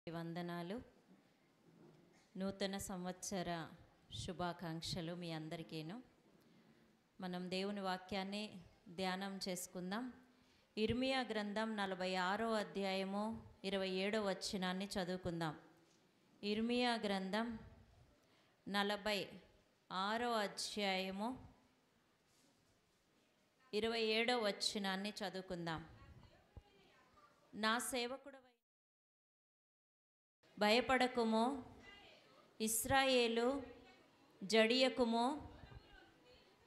వందనాలు. నూతన సంవత్సర శుభాకాంక్షలు మీ అందరికీను. మనం దేవుని వాక్యాన్ని ధ్యానం చేసుకుందాం. ఇర్మియా గ్రంథం 46వ అధ్యాయము 27వ వచనాన్ని చదువుకుందాం. ఇర్మియా గ్రంథం 46వ అధ్యాయము 27వ వచనాన్ని చదువుకుందాం. నా సేవకుడు భయపడకుమో, ఇశ్రాయేలు జడియకుమో,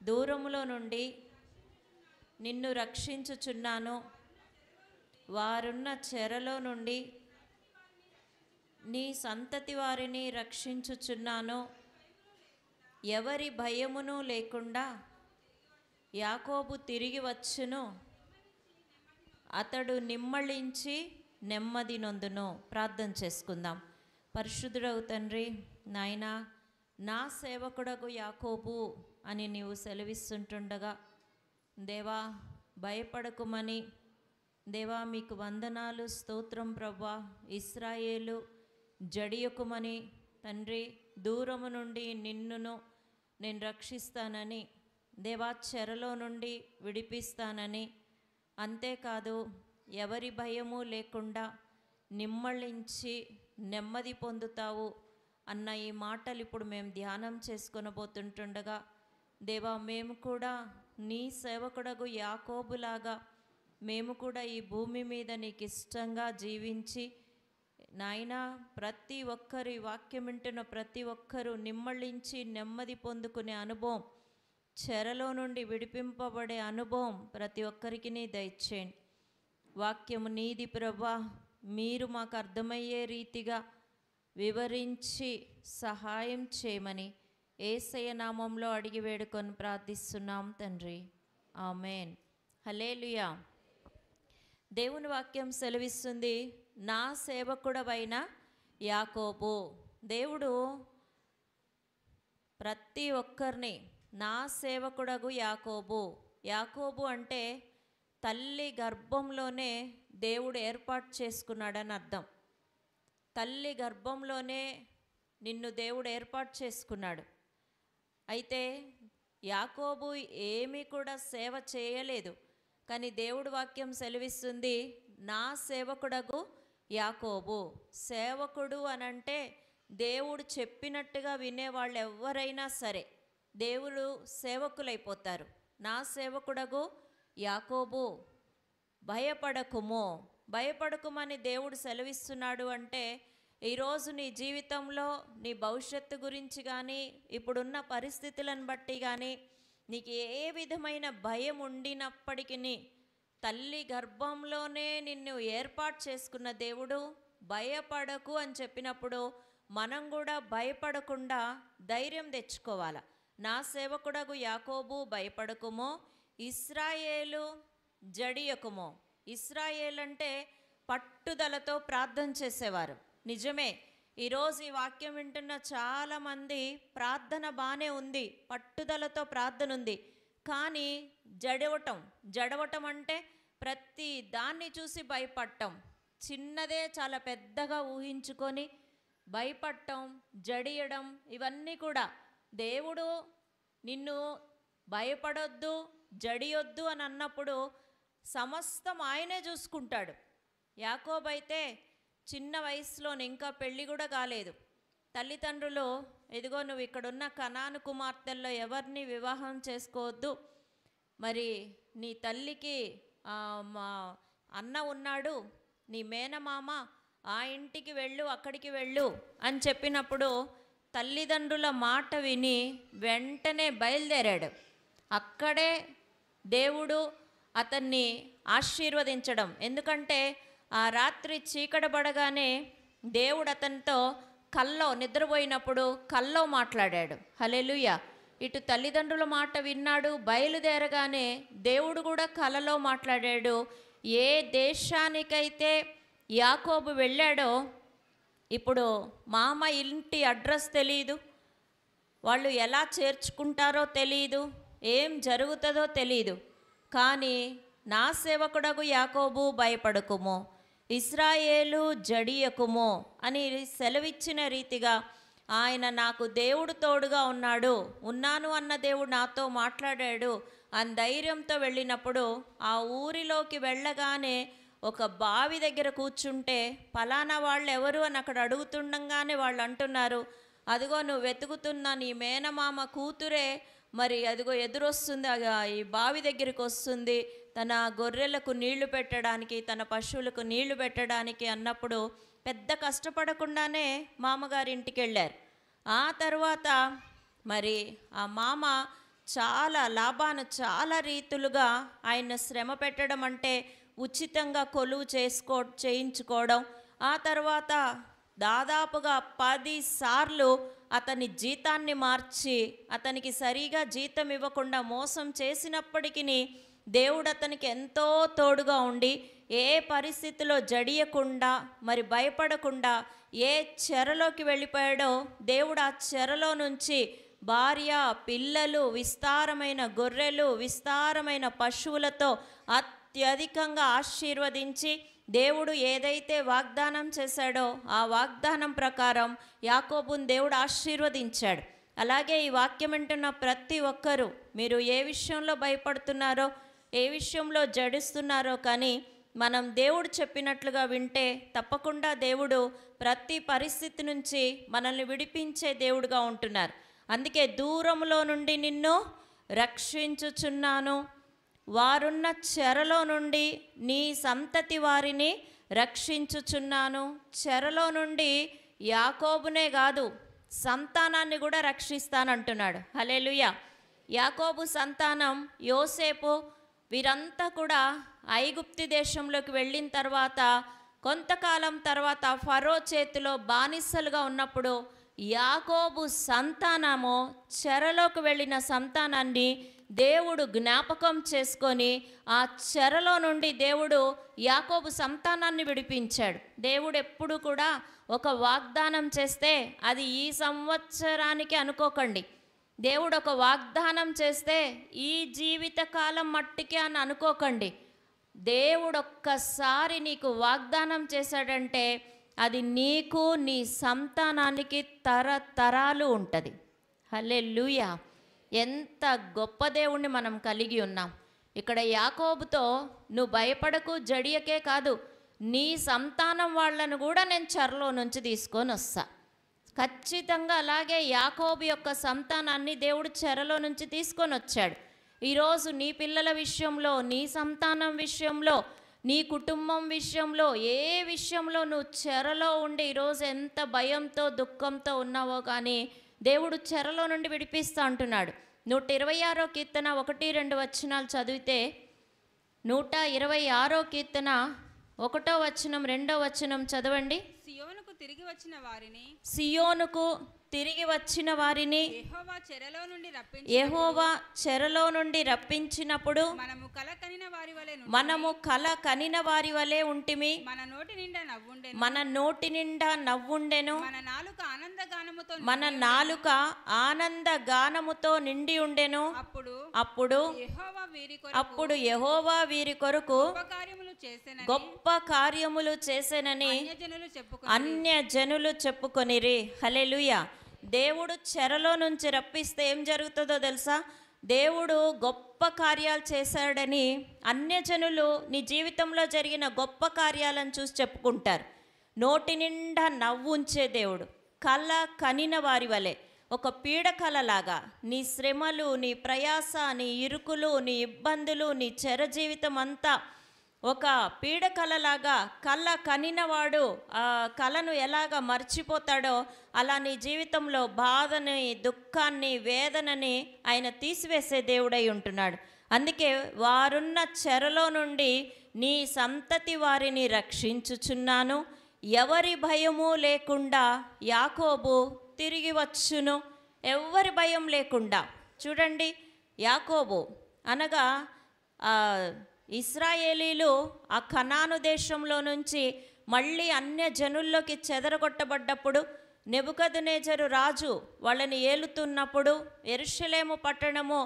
దూరములో నుండి నిన్ను రక్షించుచున్నాను, వారున్న చెరలో నుండి నీ సంతతి వారిని రక్షించుచున్నాను. ఎవరి భయమును లేకుండా యాకోబు తిరిగి వచ్చును, అతడు నిమ్మళించి నెమ్మది నొందును. ప్రార్థన చేసుకుందాం. పరిశుద్ధుడవు తండ్రి, నాయనా, నా సేవకుడగు యాకోబు అని నీవు సెలవిస్తుంటుండగా దేవా భయపడకుమని, దేవా మీకు వందనాలు, స్తోత్రం ప్రభా. ఇశ్రాయేలు జడియకుమని తండ్రి, దూరము నుండి నిన్నును నేను రక్షిస్తానని, దేవా చెరలో నుండి విడిపిస్తానని, అంతేకాదు ఎవరి భయము లేకుండా నిమ్మళించి నెమ్మది పొందుతావు అన్న ఈ మాటలు ఇప్పుడు మేము ధ్యానం చేసుకొనబోతుంటుండగా దేవా, మేము కూడా నీ సేవకుడగు యాకోబులాగా మేము కూడా ఈ భూమి మీద నీకు ఇష్టంగా జీవించి నాయనా, ప్రతి ఒక్కరు ఈ వాక్యం వింటున్న ప్రతి ఒక్కరూ నిమ్మళించి నెమ్మది పొందుకునే అనుభవం, చెరలో నుండి విడిపింపబడే అనుభవం ప్రతి ఒక్కరికి నీ దయచేయండి. వాక్యము నీది ప్రభా, మీరు మాకు అర్థమయ్యే రీతిగా వివరించి సహాయం చేయమని యేసయ్య నామంలో అడిగి వేడుకొని ప్రార్థిస్తున్నాం తండ్రి, ఆమెన్. హల్లెలూయా. దేవుని వాక్యం సెలవిస్తుంది, నా సేవకుడవైన యాకోబు. దేవుడు ప్రతి ఒక్కరిని నా సేవకుడగు యాకోబు. యాకోబు అంటే తల్లి గర్భంలోనే దేవుడు ఏర్పాటు చేసుకున్నాడని అర్థం. తల్లి గర్భంలోనే నిన్ను దేవుడు ఏర్పాటు చేసుకున్నాడు. అయితే యాకోబు ఏమీ కూడా సేవ చేయలేదు, కానీ దేవుడు వాక్యం సెలవిస్తుంది, నా సేవకుడగు యాకోబు. సేవకుడు అనంటే దేవుడు చెప్పినట్టుగా వినేవాళ్ళు ఎవరైనా సరే దేవుడు సేవకులైపోతారు. నా సేవకుడగు యాకోబు, భయపడకుమో. భయపడకుమని దేవుడు సెలవిస్తున్నాడు అంటే ఈరోజు నీ జీవితంలో నీ భవిష్యత్తు గురించి కానీ ఇప్పుడున్న పరిస్థితులను బట్టి కానీ నీకు ఏ విధమైన భయం ఉండినప్పటికీ తల్లి గర్భంలోనే నిన్ను ఏర్పాటు చేసుకున్న దేవుడు భయపడకు అని చెప్పినప్పుడు మనం కూడా భయపడకుండా ధైర్యం తెచ్చుకోవాలి. నా సేవకుడగు యాకోబు భయపడకుమో, ఇశ్రాయేలు జడియకుమో. ఇశ్రాయేల్ అంటే పట్టుదలతో ప్రార్థన చేసేవారు. నిజమే, ఈరోజు ఈ వాక్యం వింటున్న చాలామంది ప్రార్థన బాగానే ఉంది, పట్టుదలతో ప్రార్థన ఉంది, కానీ జడవటం అంటే ప్రతి దాన్ని చూసి భయపడటం, చిన్నదే చాలా పెద్దగా ఊహించుకొని భయపడటం, జడియడం, ఇవన్నీ కూడా దేవుడు నిన్ను భయపడొద్దు, జడియొద్దు అని అన్నప్పుడు సమస్తం ఆయనే చూసుకుంటాడు. యాకోబు అయితే చిన్న వయసులోనే, ఇంకా పెళ్ళి కూడా కాలేదు, తల్లిదండ్రులు ఇదిగో నువ్వు ఇక్కడున్న కనాను కుమార్తెల్లో ఎవరిని వివాహం చేసుకోవద్దు, మరి నీ తల్లికి మా అన్న ఉన్నాడు, నీ మేనమామ, ఆ ఇంటికి వెళ్ళు, అక్కడికి వెళ్ళు అని చెప్పినప్పుడు తల్లిదండ్రుల మాట విని వెంటనే బయలుదేరాడు. అక్కడే దేవుడు అతన్ని ఆశీర్వదించడం, ఎందుకంటే ఆ రాత్రి చీకటపడగానే దేవుడు అతనితో కల్లో, నిద్రపోయినప్పుడు కల్లో మాట్లాడాడు. హల్లెలూయా. ఇటు తల్లిదండ్రుల మాట విన్నాడు, బయలుదేరగానే దేవుడు కూడా కలలో మాట్లాడాడు. ఏ దేశానికైతే యాకోబు వెళ్ళాడో ఇప్పుడు మామ ఇంటి అడ్రస్ తెలియదు, వాళ్ళు ఎలా చేర్చుకుంటారో తెలియదు, ఏం జరుగుతుందో తెలియదు, కానీ నా సేవకుడగు యాకోబు భయపడకుము, ఇశ్రాయేలు జడియకుమో అని సెలవిచ్చిన రీతిగా ఆయన నాకు దేవుడు తోడుగా ఉన్నాను అన్న దేవుడు నాతో మాట్లాడాడు అని ధైర్యంతో వెళ్ళినప్పుడు ఆ ఊరిలోకి వెళ్ళగానే ఒక బావి దగ్గర కూర్చుంటే పలానా వాళ్ళు ఎవరు అని అక్కడ అడుగుతుండగానే వాళ్ళు అంటున్నారు, అదిగో నువ్వు వెతుకుతున్న నీ మేనమామ కూతురే మరి అదిగో ఎదురొస్తుంది, ఈ బావి దగ్గరికి వస్తుంది తన గొర్రెలకు నీళ్లు పెట్టడానికి, తన పశువులకు నీళ్లు పెట్టడానికి అన్నప్పుడు పెద్ద కష్టపడకుండానే మామగారి ఇంటికి వెళ్ళారు. ఆ తర్వాత మరి ఆ మామ లాభాను చాలా రీతులుగా ఆయన శ్రమ పెట్టడం, అంటే ఉచితంగా కొలువు చేయించుకోవడం, ఆ తర్వాత దాదాపుగా 10 సార్లు అతని జీతాన్ని మార్చి అతనికి సరిగా జీతం ఇవ్వకుండా మోసం చేసినప్పటికీ దేవుడు అతనికి ఎంతో తోడుగా ఉండి ఏ పరిస్థితిలో జడియకుండా మరి భయపడకుండా ఏ చెరలోకి వెళ్ళిపోయాడో దేవుడు ఆ చెరలో నుంచి భార్య, పిల్లలు, విస్తారమైన గొర్రెలు, విస్తారమైన పశువులతో అత్యధికంగా ఆశీర్వదించి దేవుడు ఏదైతే వాగ్దానం చేశాడో ఆ వాగ్దానం ప్రకారం యాకోబుని దేవుడు ఆశీర్వదించాడు. అలాగే ఈ వాక్యం వింటున్న ప్రతి ఒక్కరూ మీరు ఏ విషయంలో భయపడుతున్నారో, ఏ విషయంలో జడిస్తున్నారో, కానీ మనం దేవుడు చెప్పినట్లుగా వింటే తప్పకుండా దేవుడు ప్రతి పరిస్థితి నుంచి మనల్ని విడిపించే దేవుడుగా ఉంటున్నారు. అందుకే దూరంలో నుండి నిన్ను రక్షించుచున్నాను, వారున్న చెరలో నుండి నీ సంతతి వారిని రక్షించుచున్నాను. చెరలో నుండి యాకోబునే కాదు సంతానాన్ని కూడా రక్షిస్తానంటున్నాడు. హల్లెలూయా. యాకోబు సంతానం యోసేపు వీరంతా కూడా ఐగుప్తు దేశంలోకి వెళ్ళిన తర్వాత కొంతకాలం తర్వాత ఫరో చేతిలో బానిసలుగా ఉన్నప్పుడు యాకోబు సంతానము చెరలోకి వెళ్ళిన సంతానాన్ని దేవుడు జ్ఞాపకం చేసుకొని ఆ చెరలో నుండి దేవుడు యాకోబు సంతానాన్ని విడిపించాడు. దేవుడు ఎప్పుడు కూడా ఒక వాగ్దానం చేస్తే అది ఈ సంవత్సరానికి అనుకోకండి. దేవుడు ఒక వాగ్దానం చేస్తే ఈ జీవితకాలం మట్టికి అని అనుకోకండి. దేవుడు ఒక్కసారి నీకు వాగ్దానం చేశాడంటే అది నీకు నీ సంతానానికి తరతరాలు ఉంటుంది. హల్లెలూయా. ఎంత గొప్ప దేవుణ్ణి మనం కలిగి ఉన్నాం. ఇక్కడ యాకోబుతో నువ్వు భయపడకు, జడియకే కాదు, నీ సంతానం వాళ్ళను కూడా నేను చెరలో నుంచి తీసుకొని వస్తా. ఖచ్చితంగా అలాగే యాకోబు యొక్క సంతానాన్ని దేవుడు చెరలో నుంచి తీసుకొని వచ్చాడు. ఈరోజు నీ పిల్లల విషయంలో, నీ సంతానం విషయంలో, నీ కుటుంబం విషయంలో, ఏ విషయంలో నువ్వు చెరలో ఉండి ఈరోజు ఎంత భయంతో దుఃఖంతో ఉన్నావో కానీ దేవుడు చెరలో నుండి విడిపిస్తా అంటున్నాడు. 126 కీర్తన 1-2 వచనాలు చదివితే 126 కీర్తన 1వ వచనం 2వ వచనం చదవండి. సియోనుకు తిరిగి వచ్చిన వారిని యెహోవా చెరలో నుండి రప్పించినప్పుడు మనము కల కనిన వారి వలె ఉంటిమి. మన నోటి నిండా నవ్వుండెను, మన నాలుక ఆనంద గానముతో నిండి ఉండెను. అప్పుడు యెహోవా వీరి కొరకు గొప్ప కార్యములు చేసెనని అన్యజనులు చెప్పుకొనిరి. హల్లెలూయా. దేవుడు చెరలో నుంచి రప్పిస్తే ఏం జరుగుతుందో తెలుసా? దేవుడు గొప్ప కార్యాలు చేశాడని అన్యజనులు నీ జీవితంలో జరిగిన గొప్ప కార్యాలను చూసి చెప్పుకుంటారు. నోటి నిండా నవ్వు ఉంచే దేవుడు, కళ కనిన వారి వలె, ఒక పీడకలలాగా నీ శ్రమలు, నీ ప్రయాస, నీ ఇరుకులు, నీ ఇబ్బందులు, నీ చెర జీవితం అంతా ఒక పీడకలలాగా కళ్ళ కనినవాడు ఆ కళను ఎలాగ మర్చిపోతాడో అలా నీ జీవితంలో బాధని, దుఃఖాన్ని, వేదనని ఆయన తీసివేసే దేవుడై ఉంటున్నాడు. అందుకే వారున్న చెరలో నుండి నీ సంతతి వారిని రక్షించుచున్నాను, ఎవరి భయము లేకుండా యాకోబు తిరిగి వచ్చును. ఎవరి భయం లేకుండా. చూడండి, యాకోబు అనగా ఇశ్రాయేలీలు ఆ కనాను దేశంలో నుంచి మళ్ళీ అన్య జనుల్లోకి చెదరగొట్టబడ్డప్పుడు, నెబుకద్నెజరు రాజు వాళ్ళని ఏలుతున్నప్పుడు, యెరూషలేము పట్టణము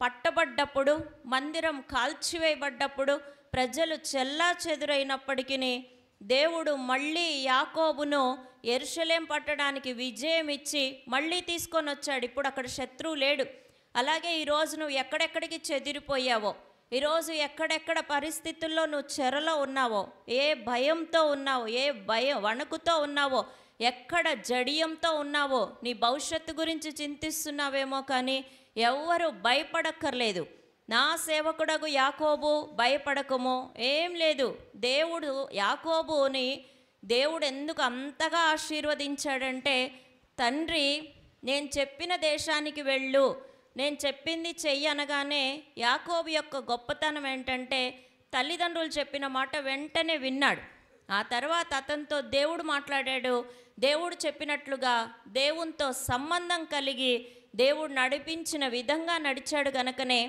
పట్టబడ్డప్పుడు, మందిరం కాల్చివేయబడ్డప్పుడు, ప్రజలు చెల్లా చెదురైనప్పటికీ దేవుడు మళ్ళీ యాకోబును యెరూషలేం పట్టడానికి విజయం ఇచ్చి మళ్ళీ తీసుకొని వచ్చాడు. ఇప్పుడు అక్కడ శత్రువు లేడు. అలాగే ఈరోజు నువ్వు ఎక్కడెక్కడికి చెదిరిపోయావో, ఈరోజు ఎక్కడెక్కడ పరిస్థితుల్లో నువ్వు చెరలో ఉన్నావో, ఏ భయంతో ఉన్నావో, ఏ వణుకుతో ఉన్నావో, ఎక్కడ జడియంతో ఉన్నావో, నీ భవిష్యత్తు గురించి చింతిస్తున్నావేమో, కానీ ఎవ్వరూ భయపడక్కర్లేదు. నా సేవకుడగు యాకోబు భయపడకము, ఏం లేదు. దేవుడు యాకోబుని దేవుడు ఎందుకు అంతగా ఆశీర్వదించాడంటే, తండ్రి నేను చెప్పిన దేశానికి వెళ్ళు, నేను చెప్పింది చెయ్యి అనగానే యాకోబు యొక్క గొప్పతనం ఏంటంటే తల్లిదండ్రులు చెప్పిన మాట వెంటనే విన్నాడు. ఆ తర్వాత అతనితో దేవుడు మాట్లాడాడు. దేవుడు చెప్పినట్లుగా దేవునితో సంబంధం కలిగి దేవుడు నడిపించిన విధంగా నడిచాడు గనుకనే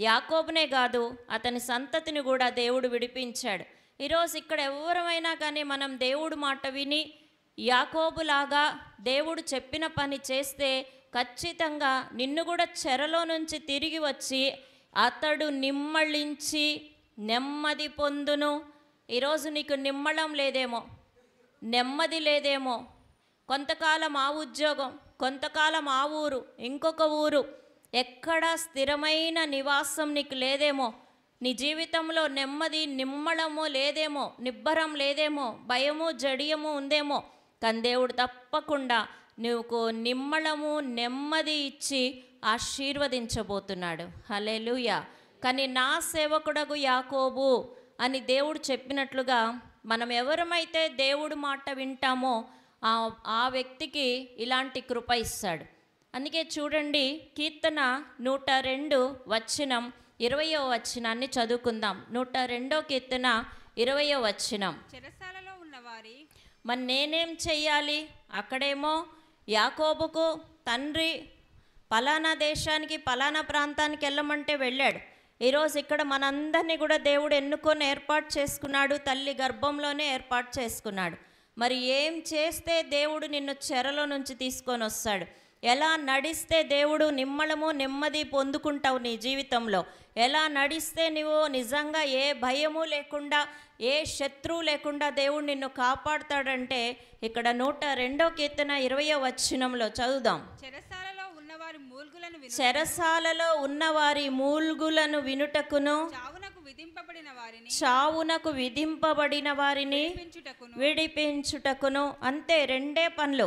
యాకోబునే కాదు అతని సంతతిని కూడా దేవుడు విడిపించాడు. ఈరోజు ఇక్కడ ఎవరమైనా కానీ మనం దేవుడు మాట విని యాకోబులాగా దేవుడు చెప్పిన పని చేస్తే ఖచ్చితంగా నిన్ను కూడా చెరలో నుంచి తిరిగి వచ్చి అతడు నిమ్మళించి నెమ్మది పొందును. ఈరోజు నీకు నిమ్మళం లేదేమో, నెమ్మది లేదేమో, కొంతకాలం ఆ ఉద్యోగం, కొంతకాలం ఆ ఊరు, ఇంకొక ఊరు, ఎక్కడా స్థిరమైన నివాసం నీకు లేదేమో, నీ జీవితంలో నెమ్మది నిమ్మళము లేదేమో, నిబ్బరం లేదేమో, భయము జడియము ఉందేమో, కానీ దేవుడు తప్పకుండా నీకు నిమ్మళము నెమ్మది ఇచ్చి ఆశీర్వదించబోతున్నాడు. హల్లెలూయా. కానీ నా సేవకుడగు యాకోబు అని దేవుడు చెప్పినట్లుగా మనం ఎవరమైతే దేవుడు మాట వింటామో ఆ వ్యక్తికి ఇలాంటి కృప ఇస్తాడు. అందుకే చూడండి, కీర్తన 102 వచనం 20వ వచనాన్ని చదువుకుందాం. 102 కీర్తన 20వ వచనం. చెరసాలలో ఉన్నవారి మరి నేనేం చెయ్యాలి? అక్కడేమో యాకోబుకు తండ్రి పలానా దేశానికి పలానా ప్రాంతానికి వెళ్ళమంటే వెళ్ళాడు. ఈరోజు ఇక్కడ మనందరినీ కూడా దేవుడు ఎన్నుకొని ఏర్పాటు చేసుకున్నాడు, తల్లి గర్భంలోనే ఏర్పాటు చేసుకున్నాడు. మరి ఏం చేస్తే దేవుడు నిన్ను చెరలో నుంచి తీసుకొని వస్తాడు? ఎలా నడిస్తే దేవుడు నిమ్మళము నెమ్మది పొందుకుంటావు నీ జీవితంలో? ఎలా నడిస్తే నువ్వు నిజంగా ఏ భయము లేకుండా, ఏ శత్రువు లేకుండా దేవుడు నిన్ను కాపాడుతాడంటే ఇక్కడ 102 కీర్తన 20వ వచనంలో చదువుదాం. చెరసాలలో ఉన్నవారి మూల్గులను వినుటకును చావునకు విధింపబడిన వారిని విడిపించుటకును. అంతే, రెండే పనులు.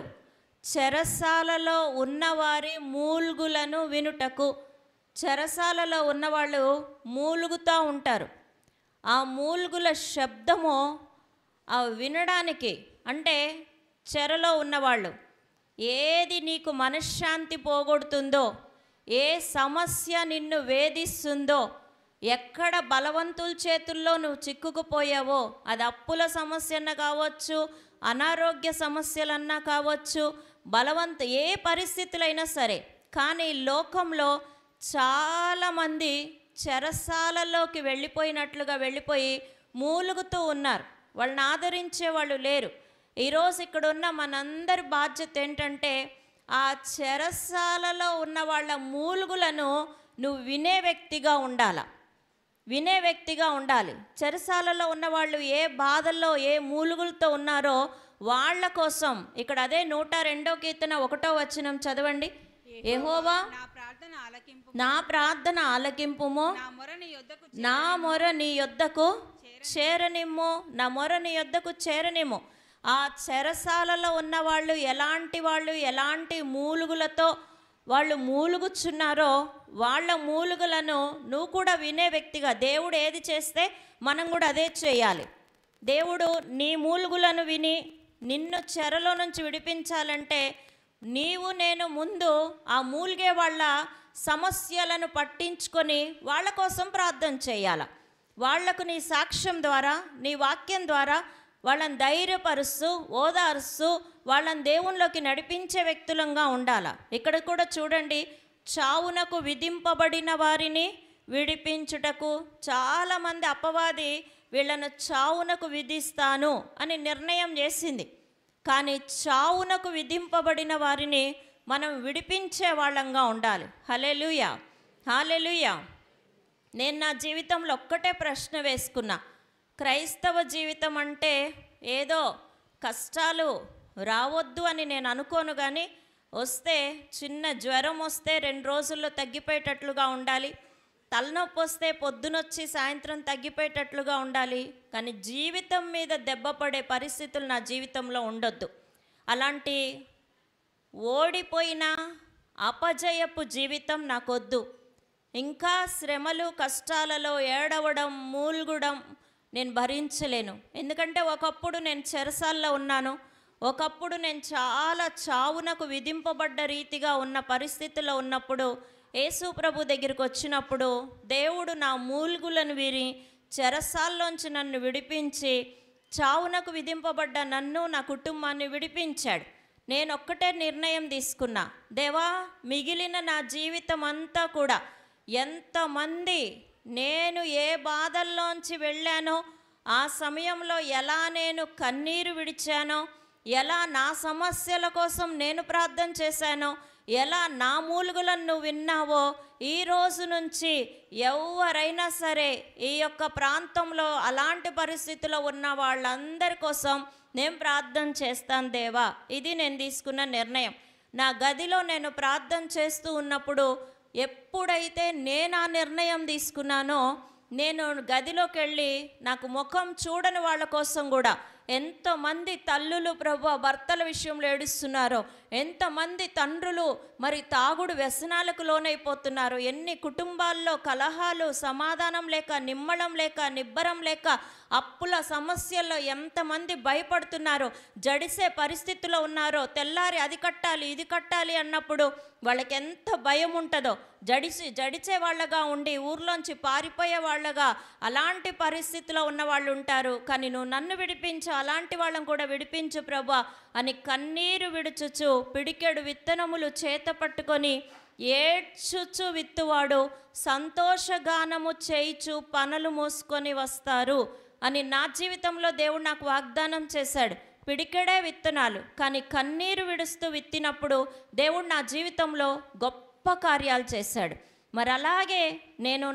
చెరసాలలో ఉన్నవారి మూల్గులను వినుటకు. చెరసాలలో ఉన్నవాళ్ళు మూలుగుతూ ఉంటారు. ఆ మూల్గుల శబ్దము వినడానికి, అంటే చెరలో ఉన్నవాళ్ళు ఏది నీకు మనశ్శాంతి పోగొడుతుందో, ఏ సమస్య నిన్ను వేధిస్తుందో, ఎక్కడ బలవంతుల చేతుల్లో నువ్వు చిక్కుకుపోయావో, అది అప్పుల సమస్యన్నా కావచ్చు, అనారోగ్య సమస్యలన్నా కావచ్చు, ఏ పరిస్థితులైనా సరే. కానీ లోకంలో చాలామంది చెరసాలలోకి వెళ్ళిపోయి మూలుగుతూ ఉన్నారు. వాళ్ళని ఆదరించే వాళ్ళు లేరు. ఈరోజు ఇక్కడ ఉన్న మనందరి బాధ్యత ఏంటంటే ఆ చెరసాలలో ఉన్న వాళ్ళ మూలుగులను నువ్వు వినే వ్యక్తిగా ఉండాలి. చెరసాలలో ఉన్నవాళ్ళు ఏ బాధల్లో ఏ మూలుగులతో ఉన్నారో వాళ్ళ కోసం ఇక్కడ అదే 102 కీర్తన 1వ వచనం చదవండి. యెహోవా నా ప్రార్థన ఆలకింపుము, నా మొర నీ యొద్దకు చేరనిమ్ము, నా మొర నీ యొద్దకు చేరనిమ్ము. ఆ చెరసాలలో ఉన్నవాళ్ళు ఎలాంటి మూలుగులతో వాళ్ళు మూలుగుచున్నారో వాళ్ళ మూలుగులను నువ్వు కూడా వినే వ్యక్తిగా, దేవుడు ఏది చేస్తే మనం కూడా అదే చేయాలి. దేవుడు నీ మూలుగులను విని నిన్ను చెరలో నుంచి విడిపించాలంటే నీవు నేను ముందు ఆ మూలిగే వాళ్ళ సమస్యలను పట్టించుకొని వాళ్ళ కోసం ప్రార్థన చేయాలి. వాళ్లకు నీ సాక్ష్యం ద్వారా, నీ వాక్యం ద్వారా వాళ్ళని ధైర్యపరుస్తూ ఓదారుస్తూ వాళ్ళని దేవునిలోకి నడిపించే వ్యక్తులంగా ఉండాలి. ఇక్కడ కూడా చూడండి, చావునకు విధింపబడిన వారిని విడిపించుటకు. చాలామంది అపవాది వీళ్ళను చావునకు విధిస్తాను అని నిర్ణయం చేసింది. కానీ చావునకు విధింపబడిన వారిని మనం విడిపించే వాళ్ళంగా ఉండాలి. హల్లెలూయా, హల్లెలూయా. నేను నా జీవితంలో ఒక్కటే ప్రశ్న వేసుకున్నా, క్రైస్తవ జీవితం అంటే ఏదో కష్టాలు రావద్దు అని నేను అనుకోను, కానీ వస్తే చిన్న జ్వరం వస్తే 2 రోజుల్లో తగ్గిపోయేటట్లుగా ఉండాలి. తలనొప్పి వస్తే పొద్దునొచ్చి సాయంత్రం తగ్గిపోయేటట్లుగా ఉండాలి. కానీ జీవితం మీద దెబ్బ పడే పరిస్థితులు నా జీవితంలో ఉండొద్దు. అలాంటి ఓడిపోయిన అపజయపు జీవితం నాకొద్దు. ఇంకా శ్రమలు కష్టాలలో ఏడవడం మూల్గడం నేను భరించలేను. ఎందుకంటే ఒకప్పుడు నేను చెరసాల్లో ఉన్నాను. ఒకప్పుడు నేను చాలా చావునకు విధింపబడ్డ రీతిగా ఉన్న పరిస్థితుల్లో ఉన్నప్పుడు యేసు ప్రభు దగ్గరికి వచ్చినప్పుడు దేవుడు నా మూల్గులను వీరి చెరసాల్లోంచి నన్ను విడిపించి చావునకు విధింపబడ్డ నన్ను నా కుటుంబాన్ని విడిపించాడు. నేను ఒక్కటే నిర్ణయం తీసుకున్నా, దేవా మిగిలిన నా జీవితం అంతా కూడా ఎంతమంది నేను ఏ బాధల్లోంచి వెళ్ళానో ఆ సమయంలో ఎలా నేను కన్నీరు విడిచానో, ఎలా నా సమస్యల కోసం నేను ప్రార్థన చేశానో, ఎలా నా మూలుగులను నువ్వు విన్నావో, ఈ రోజు నుంచి ఎవరైనా సరే ఈ యొక్క ప్రాంతంలో అలాంటి పరిస్థితిలో ఉన్న వాళ్ళందరి కోసం నేను ప్రార్థన చేస్తాను దేవా. ఇది నేను తీసుకున్న నిర్ణయం. నా గదిలో నేను ప్రార్థన చేస్తూ ఉన్నప్పుడు ఎప్పుడైతే నేను ఆ నిర్ణయం తీసుకున్నానో, నేను గదిలోకి వెళ్ళి నాకు ముఖం చూడని వాళ్ళ కోసం కూడా ఎంతమంది తల్లులు ప్రభు భర్తల విషయంలో ఏడుస్తున్నారో, ఎంతమంది తండ్రులు మరి తాగుడు వ్యసనాలకు లోనైపోతున్నారు, ఎన్ని కుటుంబాల్లో కలహాలు, సమాధానం లేక, నిమ్మళం లేక, నిబ్బరం లేక, అప్పుల సమస్యల్లో ఎంతమంది భయపడుతున్నారో, జడిసే పరిస్థితిలో ఉన్నారో, తెల్లారి అది కట్టాలి ఇది కట్టాలి అన్నప్పుడు వాళ్ళకి ఎంత భయం ఉంటుందో, జడిచే వాళ్ళగా ఉండి ఊర్లోంచి పారిపోయే వాళ్ళగా అలాంటి పరిస్థితిలో ఉన్న వాళ్ళు ఉంటారు. కానీ నువ్వు నన్ను విడిపించు, అలాంటి వాళ్ళని కూడా విడిపించు ప్రభా అని కన్నీరు విడుచుచు పిడికెడు విత్తనములు చేత పట్టుకొని ఏడ్చుచు విత్తువాడు సంతోషగానము చేయిచు పనులు మోసుకొని వస్తారు అని నా జీవితంలో దేవుడు నాకు వాగ్దానం చేశాడు. పిడికెడే విత్తనాలు, కానీ కన్నీరు విడుస్తూ విత్తినప్పుడు దేవుడు నా జీవితంలో గొప్ప కార్యాలు చేశాడు. మరి అలాగే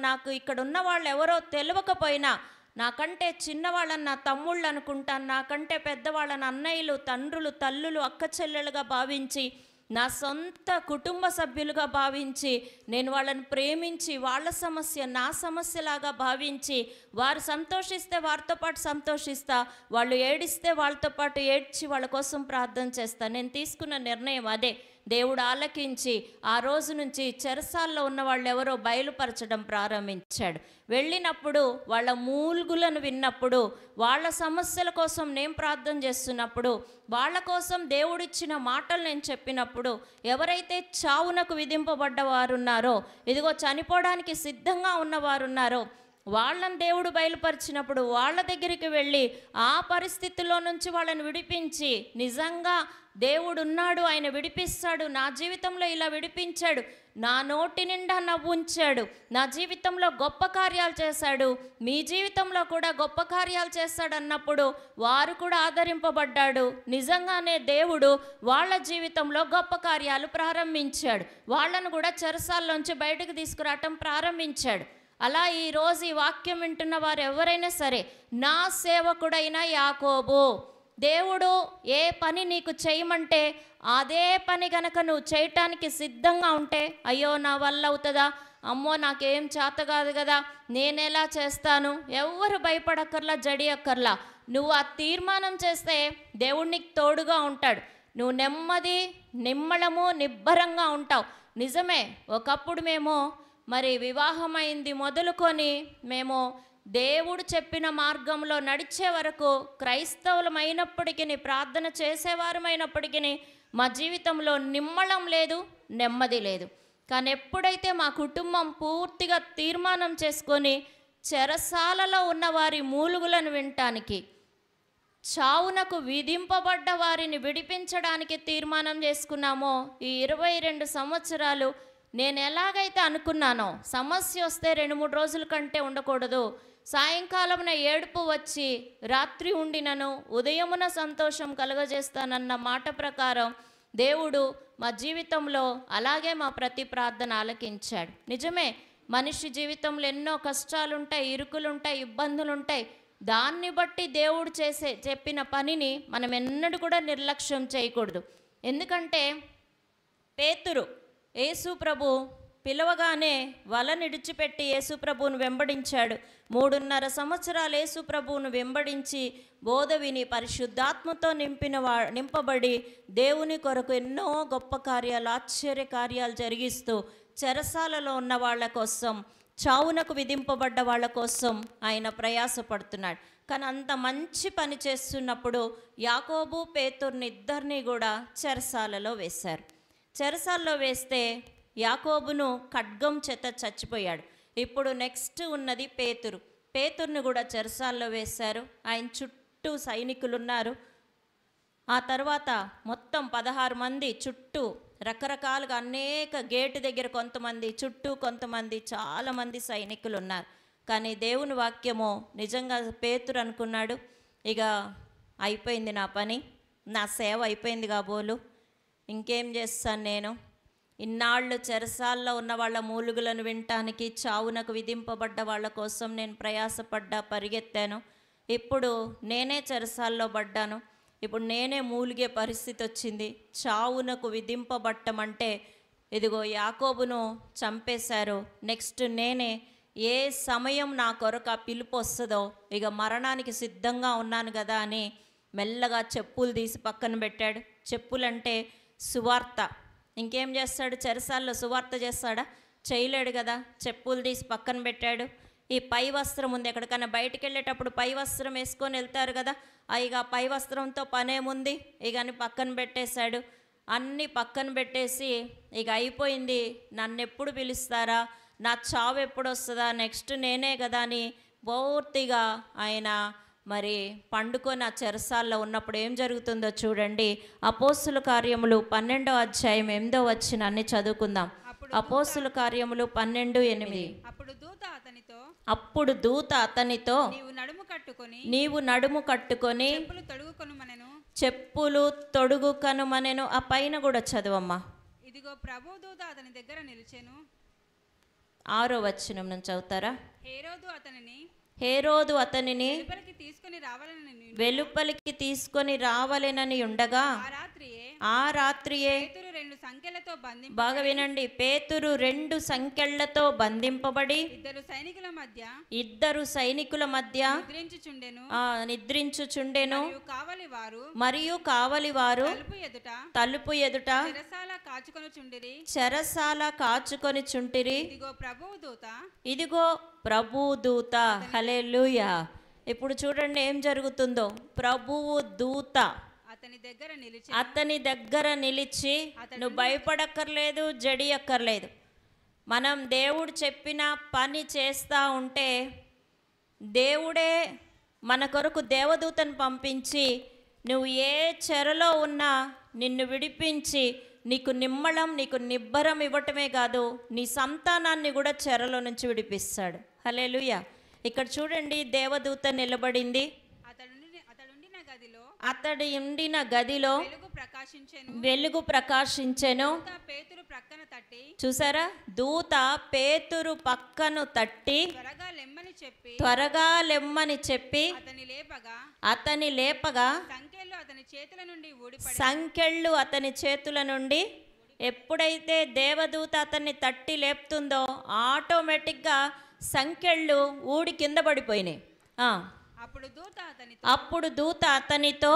నాకు ఇక్కడ ఉన్న వాళ్ళు ఎవరో తెలియకపోయినా, నాకంటే చిన్నవాళ్ళని నా తమ్ముళ్ళు అనుకుంటాను, నాకంటే పెద్దవాళ్ళని అన్నయ్యలు, తండ్రులు, తల్లులు, అక్క చెల్లెలుగా భావించి, నా సొంత కుటుంబ సభ్యులుగా భావించి, నేను వాళ్ళని ప్రేమించి వాళ్ళ సమస్య నా సమస్యలాగా భావించి, వారు సంతోషిస్తే వారితో పాటు సంతోషిస్తా, వాళ్ళు ఏడిస్తే వాళ్ళతో పాటు ఏడ్చి వాళ్ళ కోసం ప్రార్థన చేస్తా. నేను తీసుకున్న నిర్ణయం అదే. దేవుడు ఆలకించి ఆ రోజు నుంచి చెరసాల్లో ఉన్న వాళ్ళు ఎవరో బయలుపరచడం ప్రారంభించాడు. వెళ్ళినప్పుడు వాళ్ళ మూల్గులను విన్నప్పుడు, వాళ్ళ సమస్యల కోసం నేను ప్రార్థన చేస్తున్నప్పుడు, వాళ్ళ కోసం దేవుడిచ్చిన మాటలు నేను చెప్పినప్పుడు, ఎవరైతే చావునకు విధింపబడ్డవారున్నారో, ఇదిగో చనిపోవడానికి సిద్ధంగా ఉన్నవారున్నారో వాళ్ళని దేవుడు బయలుపరిచినప్పుడు వాళ్ళ దగ్గరికి వెళ్ళి ఆ పరిస్థితుల్లో నుంచి వాళ్ళని విడిపించి, నిజంగా దేవుడు ఉన్నాడు, ఆయన విడిపిస్తాడు, నా జీవితంలో ఇలా విడిపించాడు, నా నోటి నిండా నవ్వు ఉంచాడు, నా జీవితంలో గొప్ప కార్యాలు చేశాడు, మీ జీవితంలో కూడా గొప్ప కార్యాలు చేస్తాడు అన్నప్పుడు వారు కూడా ఆదరింపబడ్డాడు. నిజంగానే దేవుడు వాళ్ళ జీవితంలో గొప్ప కార్యాలు ప్రారంభించాడు. వాళ్ళను కూడా చెరసాల్లోంచి బయటకు తీసుకురావటం ప్రారంభించాడు. అలా ఈరోజు ఈ వాక్యం వింటున్న వారు ఎవరైనా సరే, నా సేవకుడైన యాకోబు, దేవుడు ఏ పని నీకు చేయమంటే అదే పని గనక నువ్వు చేయటానికి సిద్ధంగా ఉంటే, అయ్యో నా వల్ల అవుతుందా, అమ్మో నాకేం చేత కాదు కదా, నేనెలా చేస్తాను, ఎవ్వరు భయపడక్కర్లా, జడియక్కర్లా. నువ్వు ఆ తీర్మానం చేస్తే దేవుడు నీకు తోడుగా ఉంటాడు. నువ్వు నెమ్మది, నిమ్మళము, నిబ్బరంగా ఉంటావు. నిజమే, ఒకప్పుడు మేము మరి వివాహమైంది మొదలుకొని మేము దేవుడు చెప్పిన మార్గంలో నడిచే వరకు క్రైస్తవులమైనప్పటికీ, ప్రార్థన చేసేవారమైనప్పటికీ మా జీవితంలో నిమ్మళం లేదు, నెమ్మది లేదు. కానీ ఎప్పుడైతే మా కుటుంబం పూర్తిగా తీర్మానం చేసుకొని చెరసాలలో ఉన్న వారి మూలుగులను వినటానికి, చావునకు విధింపబడ్డ వారిని విడిపించడానికి తీర్మానం చేసుకున్నామో, ఈ 22 సంవత్సరాలు నేను ఎలాగైతే అనుకున్నానో, సమస్య వస్తే 2-3 రోజుల కంటే ఉండకూడదు, సాయంకాలమున ఏడుపు వచ్చి రాత్రి ఉండినను ఉదయమున సంతోషం కలుగజేస్తానన్న మాట ప్రకారం దేవుడు మా జీవితంలో అలాగే మా ప్రతి ప్రార్థన ఆలకించాడు. నిజమే, మనిషి జీవితంలో ఎన్నో కష్టాలుంటాయి, ఇరుకులుంటాయి, ఇబ్బందులుంటాయి. దాన్ని బట్టి దేవుడు చెప్పిన పనిని మనం ఎన్నడూ కూడా నిర్లక్ష్యం చేయకూడదు. ఎందుకంటే పేతురు యేసు ప్రభు పిలవగానే వలను విడిచిపెట్టి యేసు ప్రభువును వెంబడించాడు. 3.5 సంవత్సరాలు యేసు ప్రభువును వెంబడించి బోధ విని పరిశుద్ధాత్మతో నింపబడి దేవుని కొరకు ఎన్నో గొప్ప కార్యాలు, ఆశ్చర్య కార్యాలు జరిగిస్తూ చెరసాలలో ఉన్న వాళ్ళ కోసం, చావునకు విధింపబడ్డ వాళ్ళ కోసం ఆయన ప్రయాసపడుతున్నాడు. కానీ అంత మంచి పని చేస్తున్నప్పుడు యాకోబు పేతురుని ఇద్దరిని కూడా చెరసాలలో వేశారు. చెరసాలలో వేస్తే యాకోబును ఖడ్గం చేత చచ్చిపోయాడు. ఇప్పుడు నెక్స్ట్ ఉన్నది పేతురు. పేతురుని కూడా చెరసాలలో వేశారు. ఆయన చుట్టూ సైనికులు ఉన్నారు. ఆ తర్వాత మొత్తం 16 మంది చుట్టూ రకరకాలుగా అనేక గేటు దగ్గర కొంతమంది, చుట్టూ కొంతమంది, చాలామంది సైనికులు ఉన్నారు. కానీ దేవుని వాక్యము నిజంగా పేతురు అనుకున్నాడు, ఇక అయిపోయింది నా పని, నా సేవ అయిపోయింది కాబోలు, ఇంకేం చేస్తాను నేను. ఇన్నాళ్ళు చెరసాల్లో ఉన్న వాళ్ళ మూలుగులను వినటానికి, చావునకు విధింపబడ్డ వాళ్ళ కోసం నేను ప్రయాసపడ్డా, పరిగెత్తాను. ఇప్పుడు నేనే చెరసాల్లో పడ్డాను. ఇప్పుడు నేనే మూలిగే పరిస్థితి వచ్చింది. చావునకు విధింపబట్టమంటే ఇదిగో యాకోబును చంపేశారు. నెక్స్ట్ నేనే ఏ సమయం నా కొరకు ఆ పిలుపు వస్తుందో ఇక మరణానికి సిద్ధంగా ఉన్నాను కదా అని మెల్లగా చెప్పులు తీసి పక్కన పెట్టాడు. చెప్పులంటే సువార్త. ఇంకేం చేస్తాడు? చెరసాల్లో సువార్త చేస్తాడా? చేయలేడు కదా. చెప్పులు తీసి పక్కన పెట్టాడు. ఈ పై వస్త్రం ఉంది, ఎక్కడికైనా బయటికి వెళ్ళేటప్పుడు పై వస్త్రం వేసుకొని వెళ్తారు కదా, ఇక పై వస్త్రంతో పనేముంది ఇక అని పక్కన పెట్టేశాడు. అన్నీ పక్కన పెట్టేసి ఇక అయిపోయింది, నన్ను ఎప్పుడు పిలుస్తారా, నా చావు ఎప్పుడు వస్తుందా, నెక్స్ట్ నేనే కదా అని పూర్తిగా ఆయన మరి పండుకొని ఆ చెరసాల్లో ఉన్నప్పుడు ఏం జరుగుతుందో చూడండి. అపోస్తుల కార్యములు 12వ అధ్యాయం 8వ వచనాన్ని చదువుకుందాం. అపోస్తుల కార్యములు 12:8. అప్పుడు దూత అతనితో నీవు నడుము కట్టుకొని చెప్పులు తొడుగుకొనుమనెను. ఆ పైన కూడా చదవమ్మా. ఇదిగో ప్రభు దూత అతని దగ్గర నిలిచెను. 6వ వచనం నుంచి చదువుతారా? హేరోదు అతనిని వెలుపలికి తీసుకొని రావాలెనని ఉండగా ఆ రాత్రియే బాగా వినండి, పేతురు 2 సంకెళ్లతో బంధింపబడి ఇద్దరు సైనికుల మధ్య నిద్రించుచుండెను. మరియు కావలివారు తలుపు ఎదుట చెరసాల కాచుకొని చుంటిరి. ఇదిగో ప్రభువు దూత. హల్లెలూయా. ఇప్పుడు చూడండి ఏం జరుగుతుందో. ప్రభువు దూత అతని దగ్గర నిలిచి నువ్వు భయపడక్కర్లేదు, జడియక్కర్లేదు. మనం దేవుడు చెప్పిన పని చేస్తూ ఉంటే దేవుడే మన కొరకు దేవదూతను పంపించి నువ్వు ఏ చెరలో ఉన్నా నిన్ను విడిపించి నీకు నిమ్మళం, నీకు నిబ్బరం ఇవ్వటమే కాదు, నీ సంతానాన్ని కూడా చెరలో నుంచి విడిపిస్తాడు. హల్లెలూయా. ఇక్కడ చూడండి, దేవదూత నిలబడింది. అతడి ఉండిన గదిలో వెలుగు ప్రకాశించెను. చూసారా? దూత పేతురు పక్కను తట్టి త్వరగా లెమ్మని చెప్పి అతని లేపగా సంకెళ్ళు అతని చేతుల నుండి ఎప్పుడైతే దేవదూత అతన్ని తట్టి లేపుతుందో ఆటోమేటిక్గా సంకెళ్ళు ఊడి కింద పడిపోయినాయి. అప్పుడు దూత అతనితో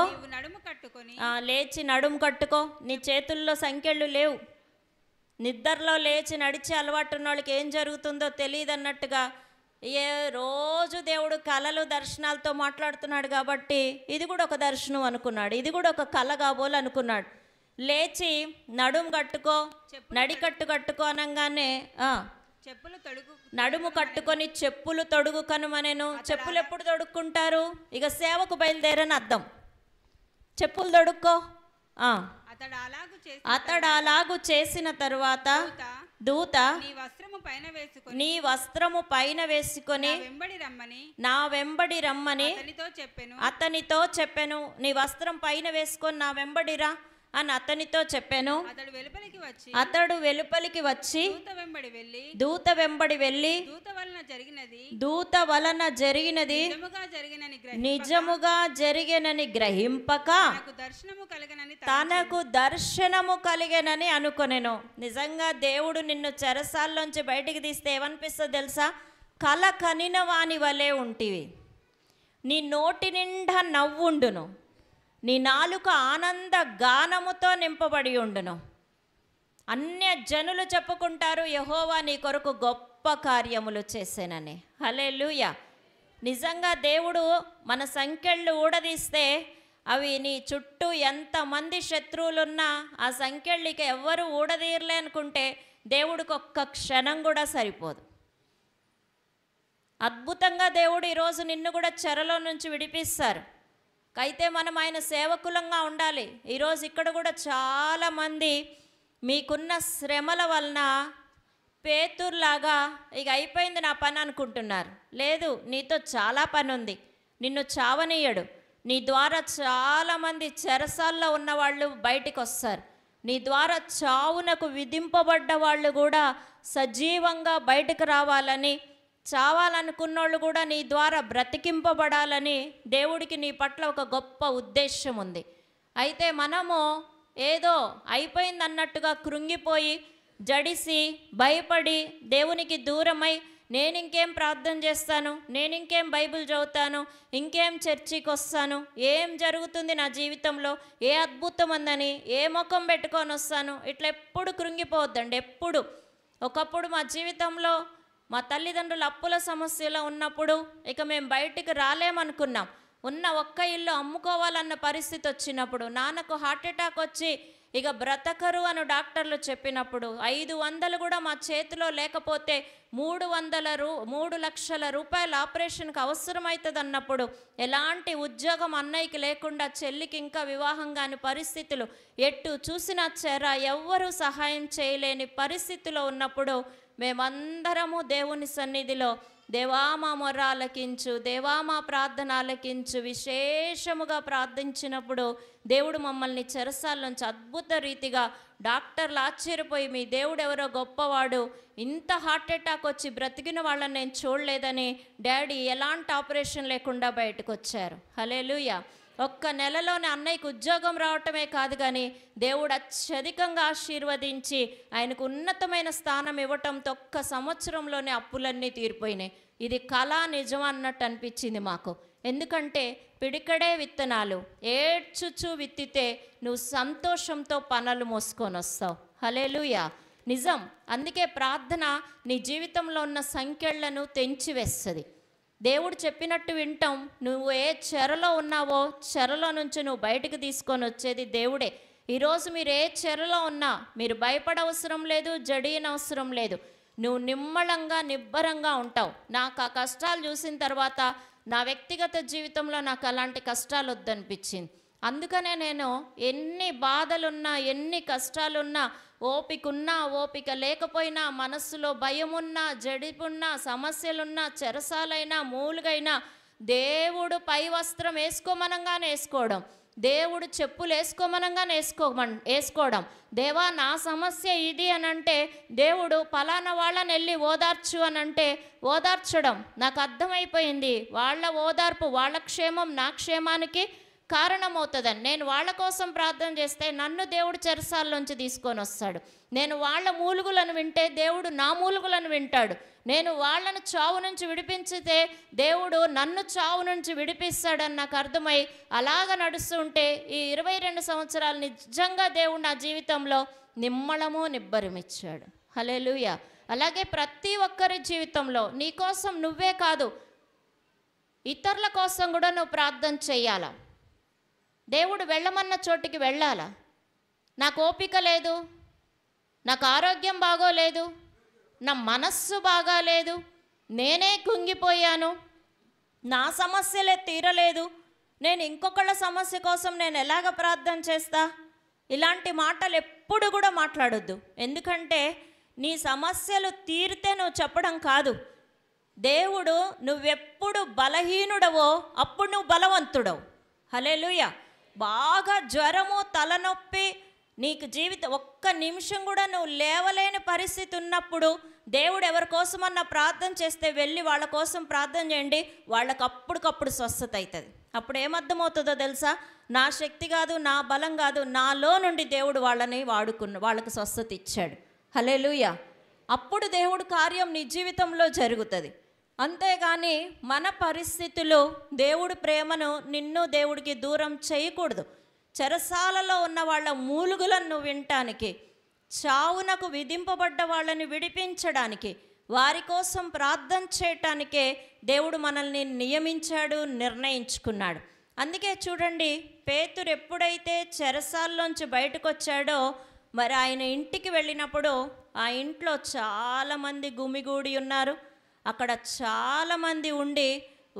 లేచి నడుము కట్టుకో, నీ చేతుల్లో సంకెళ్ళు లేవు. నిద్రలో లేచి నడిచే అలవాటు ఉన్న వాళ్ళకి ఏం జరుగుతుందో తెలియదు అన్నట్టుగా రోజు దేవుడు కళలు దర్శనాలతో మాట్లాడుతున్నాడు కాబట్టి ఇది కూడా ఒక దర్శనం అనుకున్నాడు, ఇది కూడా ఒక కళ కాబోలు అనుకున్నాడు. లేచి నడుము కట్టుకో, నడికట్టు కట్టుకో అనగానే నడుము కట్టుకొని చెప్పులు తొడుగుకొనుమనెను. చెప్పులు ఎప్పుడు తొడుక్కుంటారు? ఇక సేవకు బయలుదేరని అర్థం. చెప్పులు తొడుక్కో. అతడు అలాగు చేసిన తరువాత దూత నీ వస్త్రము పైన వేసుకొని నా వెంబడి రమ్మని అతనితో చెప్పెను. నీ వస్త్రం పైన వేసుకొని నా వెంబడిరా. అని అతనితో చెప్పాను. అతడు వెలుపలికి వచ్చి దూత వెంబడి వెళ్ళి దూత వలన జరిగినది నిజముగా జరిగినని గ్రహింపక తనకు దర్శనము కలిగెనని అనుకొనెను. నిజంగా దేవుడు నిన్ను చెరసాల్లోంచి బయటికి తీస్తే ఏమనిపిస్తుందో తెలుసా? కల కనిన వాని వలె ఉంటివి. నీ నోటి నిండా నవ్వుండును, నీ నాలుక ఆనంద గానముతో నింపబడి ఉండును. అన్య జనులు చెప్పుకుంటారు, యెహోవా నీ కొరకు గొప్ప కార్యములు చేసేనని. హల్లెలూయా. నిజంగా దేవుడు మన సంకెళ్ళు ఊడదీస్తే అవి నీ చుట్టూ ఎంతమంది శత్రువులున్నా ఆ సంకెళ్ళకి ఎవ్వరూ ఊడదీయలే అనుకుంటే దేవుడికి ఒక్క క్షణం కూడా సరిపోదు. అద్భుతంగా దేవుడు ఈరోజు నిన్ను కూడా చెరలో నుంచి విడిపిస్తారు. అయితే మనం ఆయన సేవకులంగా ఉండాలి. ఈరోజు ఇక్కడ కూడా చాలామంది మీకున్న శ్రమల వలన పేతుర్లాగా ఇక అయిపోయింది నా పని అనుకుంటున్నారు. లేదు, నీతో చాలా పని ఉంది. నిన్ను చావనీయడు. నీ ద్వారా చాలామంది చెరసాల్లో ఉన్నవాళ్ళు బయటికి వస్తారు. నీ ద్వారా చావునకు విధింపబడ్డ వాళ్ళు కూడా సజీవంగా బయటకు రావాలని, చావాలనుకున్నోళ్ళు కూడా నీ ద్వారా బ్రతికింపబడాలని దేవుడికి నీ పట్ల ఒక గొప్ప ఉద్దేశం ఉంది. అయితే మనము ఏదో అయిపోయింది అన్నట్టుగా కృంగిపోయి జడిసి భయపడి దేవునికి దూరమై నేను ఇంకేం ప్రార్థన చేస్తాను, నేను ఇంకేం బైబిల్ చదువుతాను, ఇంకేం చర్చికి వస్తాను, ఏం జరుగుతుంది నా జీవితంలో, ఏ అద్భుతం ఉందని ఏ ముఖం పెట్టుకొని వస్తాను, ఇట్లా ఎప్పుడు కృంగిపోవద్దండి. ఎప్పుడు ఒకప్పుడు మా జీవితంలో మా తల్లిదండ్రులు అప్పుల సమస్యలో ఉన్నప్పుడు ఇక మేము బయటికి రాలేమనుకున్నాం. ఉన్న ఒక్క ఇల్లు అమ్ముకోవాలన్న పరిస్థితి వచ్చినప్పుడు, నాన్నకు హార్ట్ అటాక్ వచ్చి ఇక బ్రతకరు అని డాక్టర్లు చెప్పినప్పుడు 500 కూడా మా చేతిలో లేకపోతే 3 లక్షల రూపాయల ఆపరేషన్కి అవసరమవుతుంది అన్నప్పుడు, ఎలాంటి ఉద్యోగం అన్నయ్యకి లేకుండా చెల్లికి ఇంకా వివాహం కాని పరిస్థితులు, ఎటు చూసినా చెర, ఎవ్వరూ సహాయం చేయలేని పరిస్థితిలో ఉన్నప్పుడు మేమందరము దేవుని సన్నిధిలో దేవా మా మొర్ర ఆలకించు, దేవా మా ప్రార్థన ఆలకించు విశేషముగా ప్రార్థించినప్పుడు దేవుడు మమ్మల్ని చెరసాల్లోంచి అద్భుత రీతిగా, డాక్టర్లు ఆశ్చర్యపోయి మీ దేవుడు ఎవరో గొప్పవాడు, ఇంత హార్ట్ అటాక్ వచ్చి బ్రతికిన వాళ్ళని నేను చూడలేదని డాడీ ఎలాంటి ఆపరేషన్ లేకుండా బయటకు వచ్చారు. హల్లెలూయా. ఒక్క నెలలోనే అన్నయ్యకు ఉద్యోగం రావటమే కాదు కానీ దేవుడు అత్యధికంగా ఆశీర్వదించి ఆయనకు ఉన్నతమైన స్థానం ఇవ్వటంతో ఒక్క సంవత్సరంలోనే అప్పులన్నీ తీరిపోయినాయి. ఇది కళ నిజం అన్నట్టు అనిపించింది మాకు. ఎందుకంటే పిడికడే విత్తనాలు ఏడ్చుచు విత్తితే నువ్వు సంతోషంతో పనులు మోసుకొని వస్తావు. హల్లెలూయా. నిజం. అందుకే ప్రార్థన నీ జీవితంలో ఉన్న సంఖ్యలను తెంచివేస్తుంది. దేవుడు చెప్పినట్టు వింటాం. నువ్వు ఏ చెరలో ఉన్నావో చెరలో నుంచి నువ్వు బయటకు తీసుకొని వచ్చేది దేవుడే. ఈరోజు మీరు ఏ చెరలో ఉన్నా మీరు భయపడవసరం లేదు, జడియనవసరం లేదు. నువ్వు నిమ్మళంగా నిబ్బరంగా ఉంటావు. నాకు ఆ కష్టాలు చూసిన తర్వాత నా వ్యక్తిగత జీవితంలో నాకు అలాంటి కష్టాలు వద్దనిపించింది. అందుకనే నేను ఎన్ని బాధలున్నా, ఎన్ని కష్టాలున్నా, ఓపికన్నా ఓపిక లేకపోయినా, మనస్సులో భయమున్నా, జడిపున్నా, సమస్యలున్నా, చెరసాలైనా, మూలుగైనా దేవుడు పై వస్త్రం వేసుకోమనంగానే వేసుకోవడం, దేవుడు చెప్పులు వేసుకోమనంగానే వేసుకోవడం. దేవా నా సమస్య ఇది అని అంటే దేవుడు పలానా వాళ్ళని వెళ్ళి ఓదార్చు అని అంటే ఓదార్చడం. నాకు అర్థమైపోయింది వాళ్ళ ఓదార్పు వాళ్ళ క్షేమం నా క్షేమానికి కారణమవుతుందని. నేను వాళ్ళ కోసం ప్రార్థన చేస్తే నన్ను దేవుడు చెరసాల్లోంచి తీసుకొని వస్తాడు. నేను వాళ్ళ మూలుగులను వింటే దేవుడు నా మూలుగులను వింటాడు. నేను వాళ్ళను చావు నుంచి విడిపించితే దేవుడు నన్ను చావు నుంచి విడిపిస్తాడని నాకు అర్థమై అలాగ నడుస్తుంటే ఈ 22 సంవత్సరాలు నిజంగా దేవుడు నా జీవితంలో నిమ్మళము నిబ్బరమిచ్చాడు. హల్లెలూయా. అలాగే ప్రతి ఒక్కరి జీవితంలో నీ కోసం నువ్వే కాదు, ఇతరుల కోసం కూడా నువ్వు ప్రార్థన చెయ్యాలా. దేవుడు వెళ్ళమన్న చోటికి వెళ్ళాలా. నాకు ఓపిక లేదు, నాకు ఆరోగ్యం బాగోలేదు, నా మనస్సు బాగాలేదు, నేనే కుంగిపోయాను, నా సమస్యలే తీరలేదు, నేను ఇంకొకళ్ళ సమస్య కోసం నేను ఎలాగ ప్రార్థన చేస్తా, ఇలాంటి మాటలు ఎప్పుడు కూడా మాట్లాడొద్దు. ఎందుకంటే నీ సమస్యలు తీరితే నువ్వు చెప్పడం కాదు. దేవుడు నువ్వెప్పుడు బలహీనుడవో అప్పుడు నువ్వు బలవంతుడవు. హల్లెలూయా. బాగా జ్వరము, తలనొప్పి, నీకు జీవితం ఒక్క నిమిషం కూడా నువ్వు లేవలేని పరిస్థితి ఉన్నప్పుడు దేవుడు ఎవరి కోసమన్నా ప్రార్థన చేస్తే వెళ్ళి వాళ్ళ కోసం ప్రార్థన చేయండి, వాళ్ళకు అప్పటికప్పుడు స్వస్థత అవుతుంది. అప్పుడు ఏమర్థమవుతుందో తెలుసా? నా శక్తి కాదు, నా బలం కాదు, నాలో నుండి దేవుడు వాళ్ళని వాళ్ళకు స్వస్థత ఇచ్చాడు. హల్లెలూయా. అప్పుడు దేవుడు కార్యం నీ జీవితంలో జరుగుతుంది. అంతేగాని మన పరిస్థితులు దేవుడి ప్రేమను నిన్ను దేవుడికి దూరం చేయకూడదు. చెరసాలలో ఉన్న వాళ్ళ మూలుగులను నువ్వు వినటానికి, చావునకు విధింపబడ్డ వాళ్ళని విడిపించడానికి, వారి కోసం ప్రార్థన చేయటానికే దేవుడు మనల్ని నియమించాడు, నిర్ణయించుకున్నాడు. అందుకే చూడండి, పేతురు ఎప్పుడైతే చెరసాల్లోంచి బయటకు వచ్చాడో, మరి ఆయన ఇంటికి వెళ్ళినప్పుడు ఆ ఇంట్లో చాలామంది గుమిగూడి ఉన్నారు. అక్కడ చాలామంది ఉండి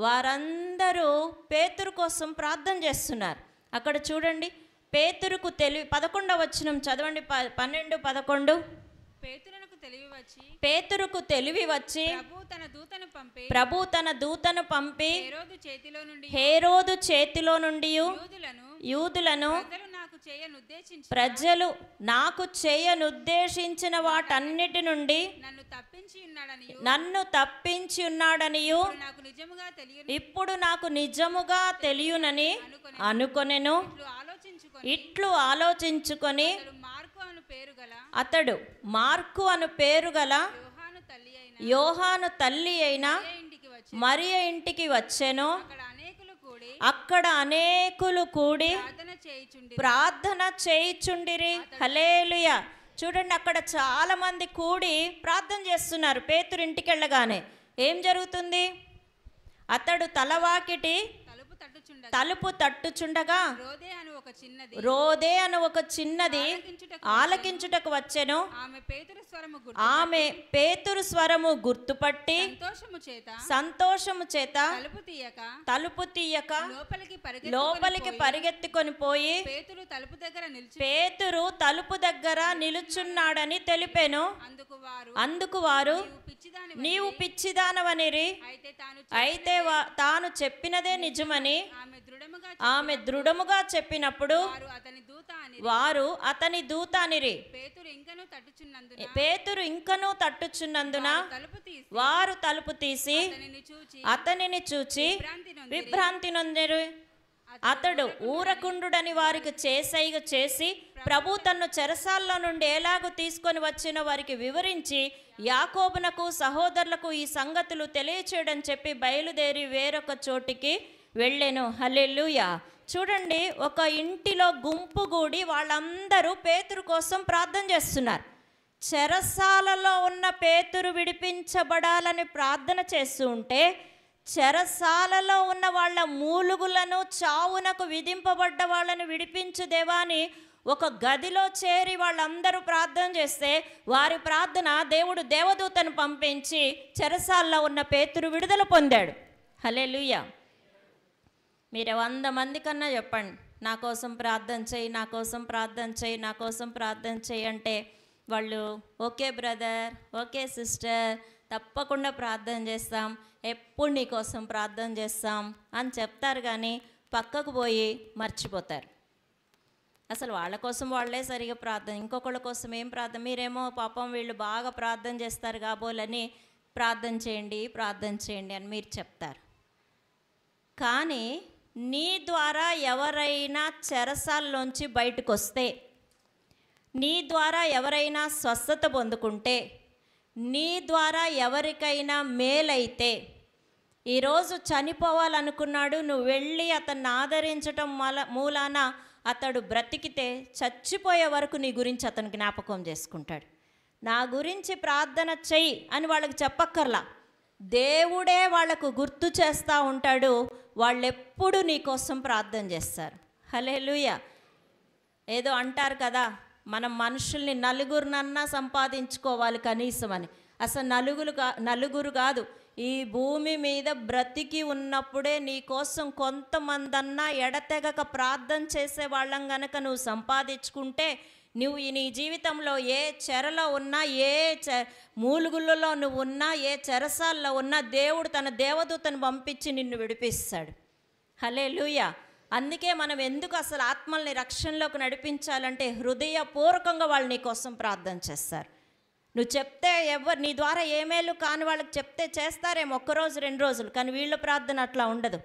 వారందరూ పేతురు కోసం ప్రార్థన చేస్తున్నారు. అక్కడ చూడండి, పేతురుకు తెలివి 11వ వచనం చదవండి. 12-11. పేతురుకు తెలివి వచ్చి ప్రభు తన దూతను పంపి హేరోదు చేతిలో నుండి యూదులను ప్రజలు నాకు చేయనుద్దేశించిన వాటన్నిటి నుండి నన్ను తప్పించి ఉన్నాడనియు ఇప్పుడు నాకు నిజముగా తెలియనని అనుకొనెను. ఇట్లు ఆలోచించుకొని అతడు మార్కు అను పేరు గల యోహాను తల్లి అయిన మరియ ఇంటికి వచ్చెను. అక్కడ అనేకులు కూడి ప్రార్థన చేయుచుండిరి. హల్లెలూయా. చూడండి, అక్కడ చాలా మంది కూడి ప్రార్థన చేస్తున్నారు. పేతురు ఇంటికి వెళ్ళగానే ఏం జరుగుతుంది? అతడు తలవాకిటి తలుపు తట్టుచుండగా రోదే అను ఒక చిన్నది ఆలకించుటకు వచ్చెను. ఆమె పేతురు స్వరము గుర్తుపట్టి సంతోషము చేత తలుపు తీయక లోపలికి పరిగెత్తుకొని పోయి పేతురు తలుపు దగ్గర నిలుచున్నాడని తెలిపెను. అందుకు వారు నీవు పిచ్చిదానవనిరి. అయితే తాను చెప్పినదే నిజమని ఆమె దృఢముగా చెప్పినప్పుడు వారు అతని దూత అనిరి. పేతురు ఇంకనూ తట్టుచున్నందున వారు తలుపు తీసి అతనిని చూచి విభ్రాంతి నొందిరి. అతడు ఊరకుండుడని వారికి చేసైగ చేసి ప్రభు తన్ను చెరసాల్లో నుండి ఎలాగూ తీసుకొని వచ్చిన వారికి వివరించి యాకోబునకు సహోదరులకు ఈ సంగతులు తెలియచేయడం చెప్పి బయలుదేరి వేరొక చోటికి వెళ్ళెను. హల్లెలూయా. చూడండి, ఒక ఇంటిలో గుంపు కూడి వాళ్ళందరూ పేతురు కోసం ప్రార్థన చేస్తున్నారు. చెరసాలలో ఉన్న పేతురు విడిపించబడాలని ప్రార్థన చేస్తూ ఉంటే చెరసాలలో ఉన్న వాళ్ళ మూలుగులను, చావునకు విధింపబడ్డ వాళ్ళని విడిపించు దేవా అని ఒక గదిలో చేరి వాళ్ళందరూ ప్రార్థన చేస్తే వారి ప్రార్థన దేవుడు దేవదూతను పంపించి చెరసాలలో ఉన్న పేతురు విడుదల పొందాడు. హల్లెలూయా. మీరు 100 మంది కన్నా చెప్పండి, నా కోసం ప్రార్థన చేయి, నా కోసం ప్రార్థన చేయి, నా కోసం ప్రార్థన చేయి అంటే వాళ్ళు ఓకే బ్రదర్, ఓకే సిస్టర్, తప్పకుండా ప్రార్థన చేస్తాం, ఎప్పుడు నీ కోసం ప్రార్థన చేస్తాం అని చెప్తారు. కానీ పక్కకు పోయి మర్చిపోతారు. అసలు వాళ్ళ కోసం వాళ్ళే సరిగా ప్రార్థన, ఇంకొకళ్ళ కోసం ఏం ప్రార్థన? మీరేమో పాపం వీళ్ళు బాగా ప్రార్థన చేస్తారు కాబోలని ప్రార్థన చేయండి, ప్రార్థన చేయండి అని మీరు చెప్తారు. కానీ నీ ద్వారా ఎవరైనా చెరసాల్లోంచి బయటకు వస్తే, నీ ద్వారా ఎవరైనా స్వస్థత పొందుకుంటే, నీ ద్వారా ఎవరికైనా మేలైతే, ఈరోజు చనిపోవాలనుకున్నాడు, నువ్వు వెళ్ళి అతన్ని ఆదరించటం మూలాన అతడు బ్రతికితే చచ్చిపోయే వరకు నీ గురించి అతను జ్ఞాపకం చేసుకుంటాడు. నా గురించి ప్రార్థన చెయ్యి అని వాళ్ళకి చెప్పక్కర్లా, దేవుడే వాళ్ళకు గుర్తు చేస్తూ ఉంటాడు. వాళ్ళెప్పుడు నీ కోసం ప్రార్థన చేస్తారు. హల్లెలూయా. ఏదో అంటారు కదా, మనం మనుషుల్ని నలుగురినన్నా సంపాదించుకోవాలి కనీసం అని. అసలు నలుగురు కాదు, ఈ భూమి మీద బ్రతికి ఉన్నప్పుడే నీ కోసం కొంతమందన్నా ఎడతెగక ప్రార్థన చేసే వాళ్ళం గనక నువ్వు సంపాదించుకుంటే, నువ్వు నీ జీవితంలో ఏ చెరలో ఉన్నా, ఏ మూలుగులలో నువ్వు ఉన్నా, ఏ చెరసాల్లో ఉన్నా దేవుడు తన దేవదూతను పంపించి నిన్ను విడిపిస్తాడు. హల్లెలూయా. అందుకే మనం ఎందుకు అసలు ఆత్మల్ని రక్షణలోకి నడిపించాలంటే హృదయపూర్వకంగా వాళ్ళు నీ కోసం ప్రార్థన చేస్తారు. నువ్వు చెప్తే ఎవరు నీ ద్వారా ఏ మేలు కాని వాళ్ళకి చెప్తే చేస్తారేమో 1 రోజు 2 రోజులు, కానీ వీళ్ళ ప్రార్థన అట్లా ఉండదు.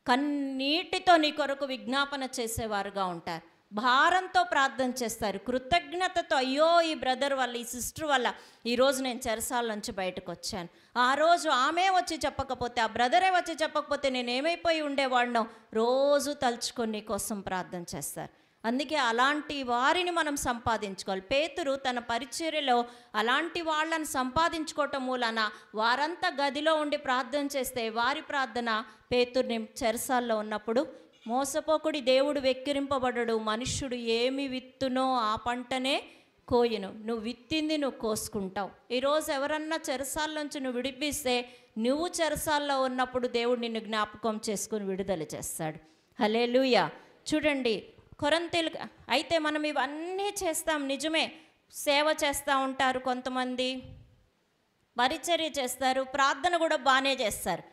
కన్నీటితో నీ కొరకు విజ్ఞాపన చేసేవారుగా ఉంటారు, భారంతో ప్రార్థన చేస్తారు, కృతజ్ఞతతో. అయ్యో ఈ బ్రదర్ వల్ల, ఈ సిస్టర్ వల్ల ఈరోజు నేను చెరసాల నుంచి బయటకు వచ్చాను. ఆ రోజు ఆమె వచ్చి చెప్పకపోతే, ఆ బ్రదరే వచ్చి చెప్పకపోతే నేను ఏమైపోయి ఉండేవాడినో రోజు తలుచుకొని నీ కోసం ప్రార్థన చేస్తారు. అందుకే అలాంటి వారిని మనం సంపాదించుకోవాలి. పేతురు తన పరిచర్యలో అలాంటి వాళ్ళని సంపాదించుకోవటం మూలన వారంతా గదిలో ఉండి ప్రార్థన చేస్తే వారి ప్రార్థన పేతుర్ని చెరసాల్లో ఉన్నప్పుడు, మోసపోకుడి దేవుడు వెక్కిరింపబడడు, మనుష్యుడు ఏమి విత్తునో ఆ పంటనే కోయును. నువ్వు విత్తింది నువ్వు కోసుకుంటావు. ఈరోజు ఎవరన్నా చెరసాల నుంచి నువ్వు విడిపిస్తే, నువ్వు చెరసాల్లో ఉన్నప్పుడు దేవుడు నిన్ను జ్ఞాపకం చేసుకుని విడుదల చేస్తాడు. హల్లెలూయా. చూడండి, కొరింథీలు అయితే మనం ఇవన్నీ చేస్తాం, నిజమే. సేవ చేస్తూ ఉంటారు కొంతమంది, పరిచర్య చేస్తారు, ప్రార్థన కూడా బాగానే చేస్తారు.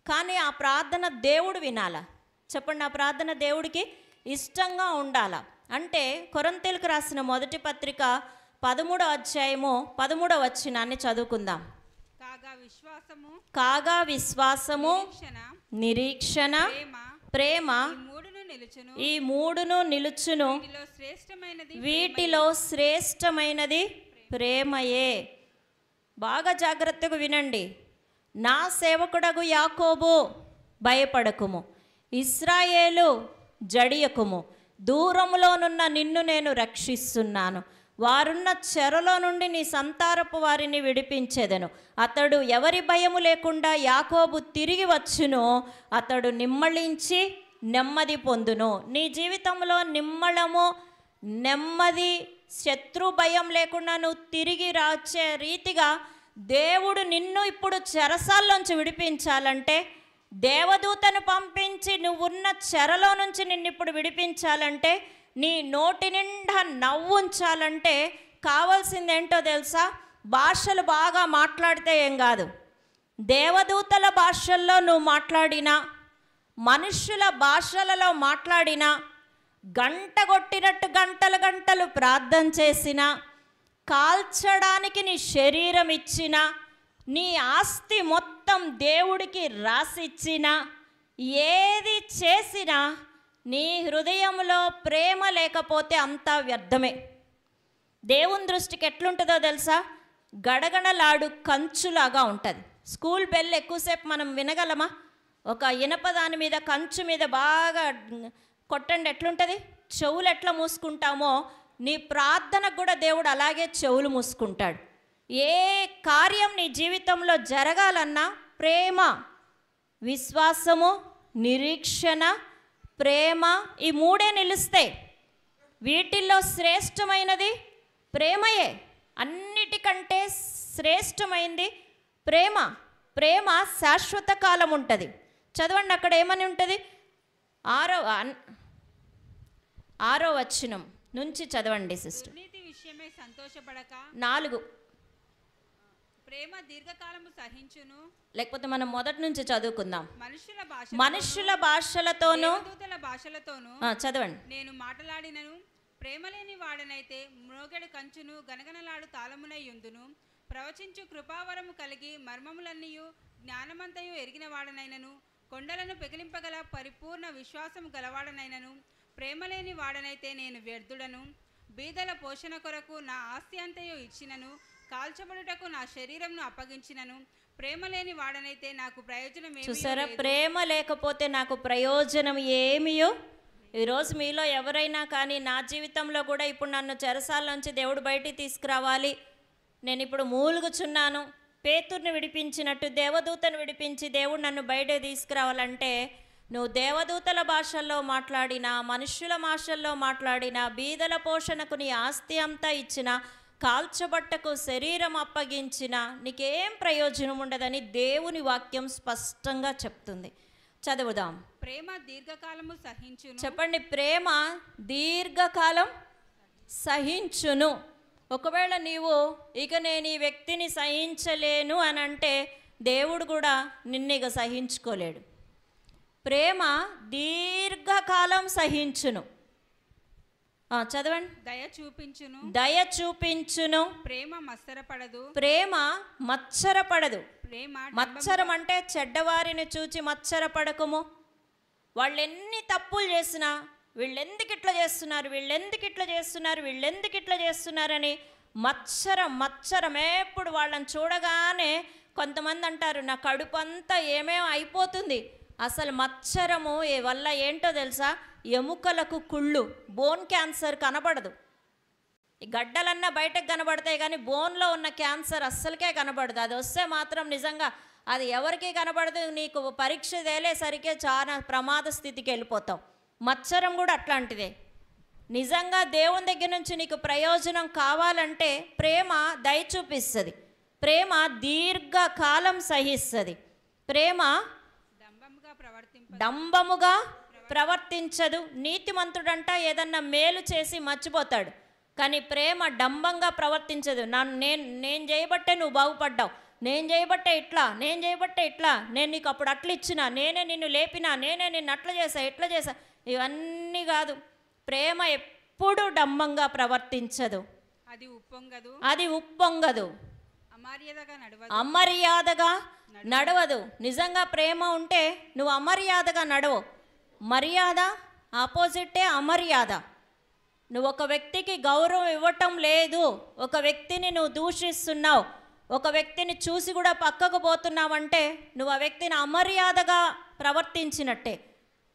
కానీ ఆ ప్రార్థన దేవుడు వినాలా? చెప్పండి, ఆ ప్రార్థన దేవుడికి ఇష్టంగా ఉండాలా? అంటే కొరింథీయులకు రాసిన మొదటి పత్రిక 13వ అధ్యాయము 13వ వచనాన్ని చదువుకుందాం. కాగా విశ్వాసము, నిరీక్షణ, ప్రేమ ఈ మూడును నిలుచును. వీటిలో శ్రేష్టమైనది ప్రేమయే. బాగా జాగ్రత్తగా వినండి. నా సేవకుడగు యాకోబు, భయపడకుము, ఇశ్రాయేలు జడియకుము, దూరములోనున్న నిన్ను నేను రక్షిస్తున్నాను. వారున్న చెరలో నుండి నీ సంతారపు వారిని విడిపించెదను. అతడు ఎవరి భయము లేకుండా యాకోబు తిరిగి వచ్చును. అతడు నిమ్మళించి నెమ్మది పొందును. నీ జీవితంలో నిమ్మళము, నెమ్మది, శత్రు భయం లేకుండా నువ్వు తిరిగి రాచే రీతిగా దేవుడు నిన్ను ఇప్పుడు చెరసాల్లోంచి విడిపించాలంటే, దేవదూతను పంపించి నువ్వున్న చెరలో నుంచి నిన్ను ఇప్పుడు విడిపించాలంటే, నీ నోటి నిండా నవ్వు ఉంచాలంటే కావాల్సింది ఏంటో తెలుసా? భాషలు బాగా మాట్లాడితే ఏం కాదు. దేవదూతల భాషల్లో నువ్వు మాట్లాడినా, మనుష్యుల భాషలలో మాట్లాడినా, గంట కొట్టినట్టు గంటలు గంటలు ప్రార్థన చేసినా, కాల్చడానికి నీ శరీరం ఇచ్చినా, నీ ఆస్తి మొత్తం దేవుడికి రాసిచ్చినా, ఏది చేసినా నీ హృదయంలో ప్రేమ లేకపోతే అంతా వ్యర్థమే. దేవుని దృష్టికి ఎట్లుంటుందో తెలుసా? గడగడలాడు కంచులాగా ఉంటుంది. స్కూల్ బెల్ ఎక్కువసేపు మనం వినగలమా? ఒక ఇనప దాని మీద, కంచు మీద బాగా కొట్టండి, ఎట్లుంటుంది? చెవులు ఎట్లా మూసుకుంటామో నీ ప్రార్థనకు కూడా దేవుడు అలాగే చెవులు మూసుకుంటాడు. ఏ కార్యం నీ జీవితంలో జరగాలన్నా ప్రేమ, విశ్వాసము, నిరీక్షణ, ప్రేమ, ఈ మూడే నిలుస్తాయి. వీటిల్లో శ్రేష్టమైనది ప్రేమయే. అన్నిటికంటే శ్రేష్టమైంది ప్రేమ. ప్రేమ శాశ్వత కాలం ఉంటుంది. చదవండి, అక్కడ ఏమని ఉంటుంది? 6వ వచనం నుంచి చదవండి సిస్టర్. 4 ప్రేమ దీర్ఘకాలము సహించును. లేకపోతే మనం మొదటి నుంచి చదువుకుందాం. మనుష్యుల భాషలతోనూ భాషలతోనూ చదవండి. నేను మాట్లాడినను ప్రేమ లేని వాడనైతే మ్రోగెడు కంచును గనగనలాడు తాళమునై యుందును. ప్రవచించు కృపావరము కలిగి మర్మములన్నీయు జ్ఞానమంతయు ఎరిగిన వాడనైనను, కొండలను పెకిలింపగల పరిపూర్ణ విశ్వాసము గలవాడనైనను ప్రేమ లేని వాడనైతే నేను వ్యర్థుడను. బీదల పోషణ కొరకు నా ఆస్తి అంతయు ఇచ్చినను, కాల్చబడుటకు నా శరీరంను అప్పగించినను ప్రేమ లేని వాడనైతే నాకు ప్రయోజనం ఏమీ. చూసారా? ప్రేమ లేకపోతే నాకు ప్రయోజనం ఏమియో. ఈరోజు మీలో ఎవరైనా కానీ, నా జీవితంలో కూడా ఇప్పుడు నన్ను చెరసాల నుంచి దేవుడు బయటికి తీసుకురావాలి, నేను ఇప్పుడు మూలుగుచున్నాను, పేతుర్ని విడిపించినట్టు దేవదూతను విడిపించి దేవుడు నన్ను బయట తీసుకురావాలంటే, నువ్వు దేవదూతల భాషల్లో మాట్లాడినా, మనుష్యుల భాషల్లో మాట్లాడినా, బీదల పోషణకు నీ ఆస్తి అంతా ఇచ్చినా, కాల్చబట్టకు శరీరం అప్పగించిన నీకేం ప్రయోజనం ఉండదని దేవుని వాక్యం స్పష్టంగా చెప్తుంది. చదువుదాం. ప్రేమ దీర్ఘకాలము సహించును. చెప్పండి, ప్రేమ దీర్ఘకాలం సహించును. ఒకవేళ నీవు ఇక నేను ఈ వ్యక్తిని సహించలేను అని అంటే, దేవుడు కూడా నిన్ను ఇక సహించుకోలేడు. ప్రేమ దీర్ఘకాలం సహించును. చదవండి. దయ చూపించును. దయ చూపించును. ప్రేమ మత్సరపడదు. ప్రేమ మత్సరపడదు. ప్రేమ మత్సరం అంటే చెడ్డవారిని చూచి మత్సరపడకము. వాళ్ళు ఎన్ని తప్పులు చేసినా వీళ్ళెందుకు ఇట్లా చేస్తున్నారు, వీళ్ళెందుకు ఇట్లా చేస్తున్నారు, వీళ్ళెందుకు ఇట్లా చేస్తున్నారని మత్సరం ఎప్పుడు వాళ్ళని చూడగానే కొంతమంది అంటారు నా కడుపు అంతా ఏమేమో అయిపోతుంది. అసలు మత్సరము వల్ల ఏంటో తెలుసా? ఎముకలకు కుళ్ళు, బోన్ క్యాన్సర్ కనబడదు. ఈ గడ్డలన్నా బయటకు కనబడతాయి కానీ బోన్లో ఉన్న క్యాన్సర్ అస్సలకే కనబడదు. అది వస్తే మాత్రం నిజంగా అది ఎవరికి కనబడదు. నీకు పరీక్ష తేలేసరికే చాలా ప్రమాద స్థితికి వెళ్ళిపోతావు. మత్సరం కూడా అట్లాంటిదే. నిజంగా దేవుని దగ్గర నుంచి నీకు ప్రయోజనం కావాలంటే ప్రేమ దయ చూపిస్తుంది. ప్రేమ దీర్ఘకాలం సహిస్తుంది. ప్రేమ డంబముగా ప్రవర్తించదు. నీతిమంతుడంట ఏదన్నా మేలు చేసి మర్చిపోతాడు, కానీ ప్రేమ డంబంగా ప్రవర్తించదు. నేను చేయబట్టే నువ్వు బాగుపడ్డావు, నేను చేయబట్టే ఇట్లా, నేను నీకు అప్పుడు అట్లా ఇచ్చిన, నేనే నిన్ను లేపినా, నేనే నిన్ను అట్లా చేసా, ఇట్లా చేసా, ఇవన్నీ కాదు. ప్రేమ ఎప్పుడు డంబంగా ప్రవర్తించదు. అది ఉప్పొంగదు. అమర్యాదగా నడవదు. నిజంగా ప్రేమ ఉంటే నువ్వు అమర్యాదగా నడవు. మర్యాద ఆపోజిటే అమర్యాద. నువ్వు ఒక వ్యక్తికి గౌరవం ఇవ్వటం లేదు, ఒక వ్యక్తిని నువ్వు దూషిస్తున్నావు, ఒక వ్యక్తిని చూసి కూడా పక్కకు పోతున్నావంటే నువ్వు ఆ వ్యక్తిని అమర్యాదగా ప్రవర్తించినట్టే.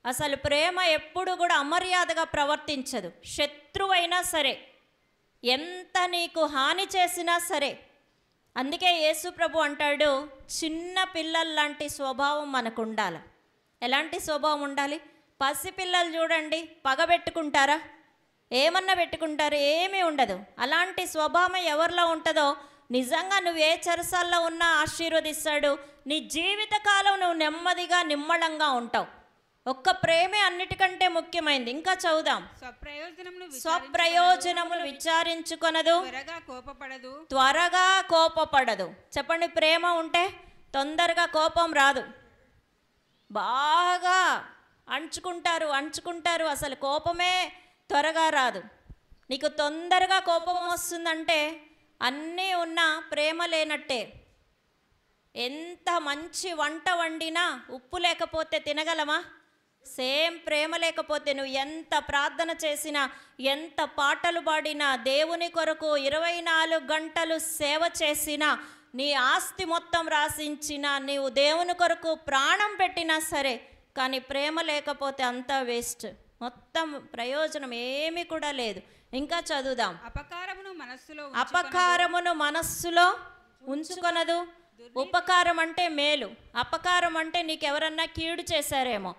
అసలు ప్రేమ ఎప్పుడు కూడా అమర్యాదగా ప్రవర్తించదు. శత్రువైనా సరే, ఎంత నీకు హాని చేసినా సరే. అందుకే యేసు ప్రభు అంటాడు, చిన్న పిల్లల్లాంటి స్వభావం మనకు ఉండాలి. ఎలాంటి స్వభావం ఉండాలి? పసిపిల్లలు చూడండి, పగబెట్టుకుంటారా? ఏమన్నా పెట్టుకుంటారు? ఏమీ ఉండదు. అలాంటి స్వభావం ఎవరిలో ఉంటుందో నిజంగా నువ్వు ఏ చెరసాల్లో ఉన్నా ఆశీర్వదిస్తాడు. నీ జీవితకాలం నువ్వు నెమ్మదిగా నిమ్మళంగా ఉంటావు. ఒక్క ప్రేమే అన్నిటికంటే ముఖ్యమైనది. ఇంకా చదువుదాం. స్వప్రయోజనములు విచారించుకొనదు, త్వరగా కోపపడదు. చెప్పండి, ప్రేమ ఉంటే తొందరగా కోపం రాదు. బాగా అంచుకుంటారు, అసలు కోపమే త్వరగా రాదు. నీకు తొందరగా కోపం వస్తుందంటే అన్నీ ఉన్నా ప్రేమ లేనట్టే. ఎంత మంచి వంట వండినా ఉప్పు లేకపోతే తినగలమా? సేమ్ ప్రేమ లేకపోతే నువ్వు ఎంత ప్రార్థన చేసినా, ఎంత పాటలు పాడినా, దేవుని కొరకు 24 గంటలు సేవ చేసినా, నీ ఆస్తి మొత్తం రాసించినా, నీవు దేవుని కొరకు ప్రాణం పెట్టినా సరే, కానీ ప్రేమ లేకపోతే అంతా వేస్ట్. మొత్తం ప్రయోజనం ఏమీ కూడా లేదు. ఇంకా చదువుదాం. అపకారమును మనస్సులో ఉంచుకొనదు. ఉపకారం అంటే మేలు, అపకారం అంటే నీకెవరన్నా కీడు చేశారేమో.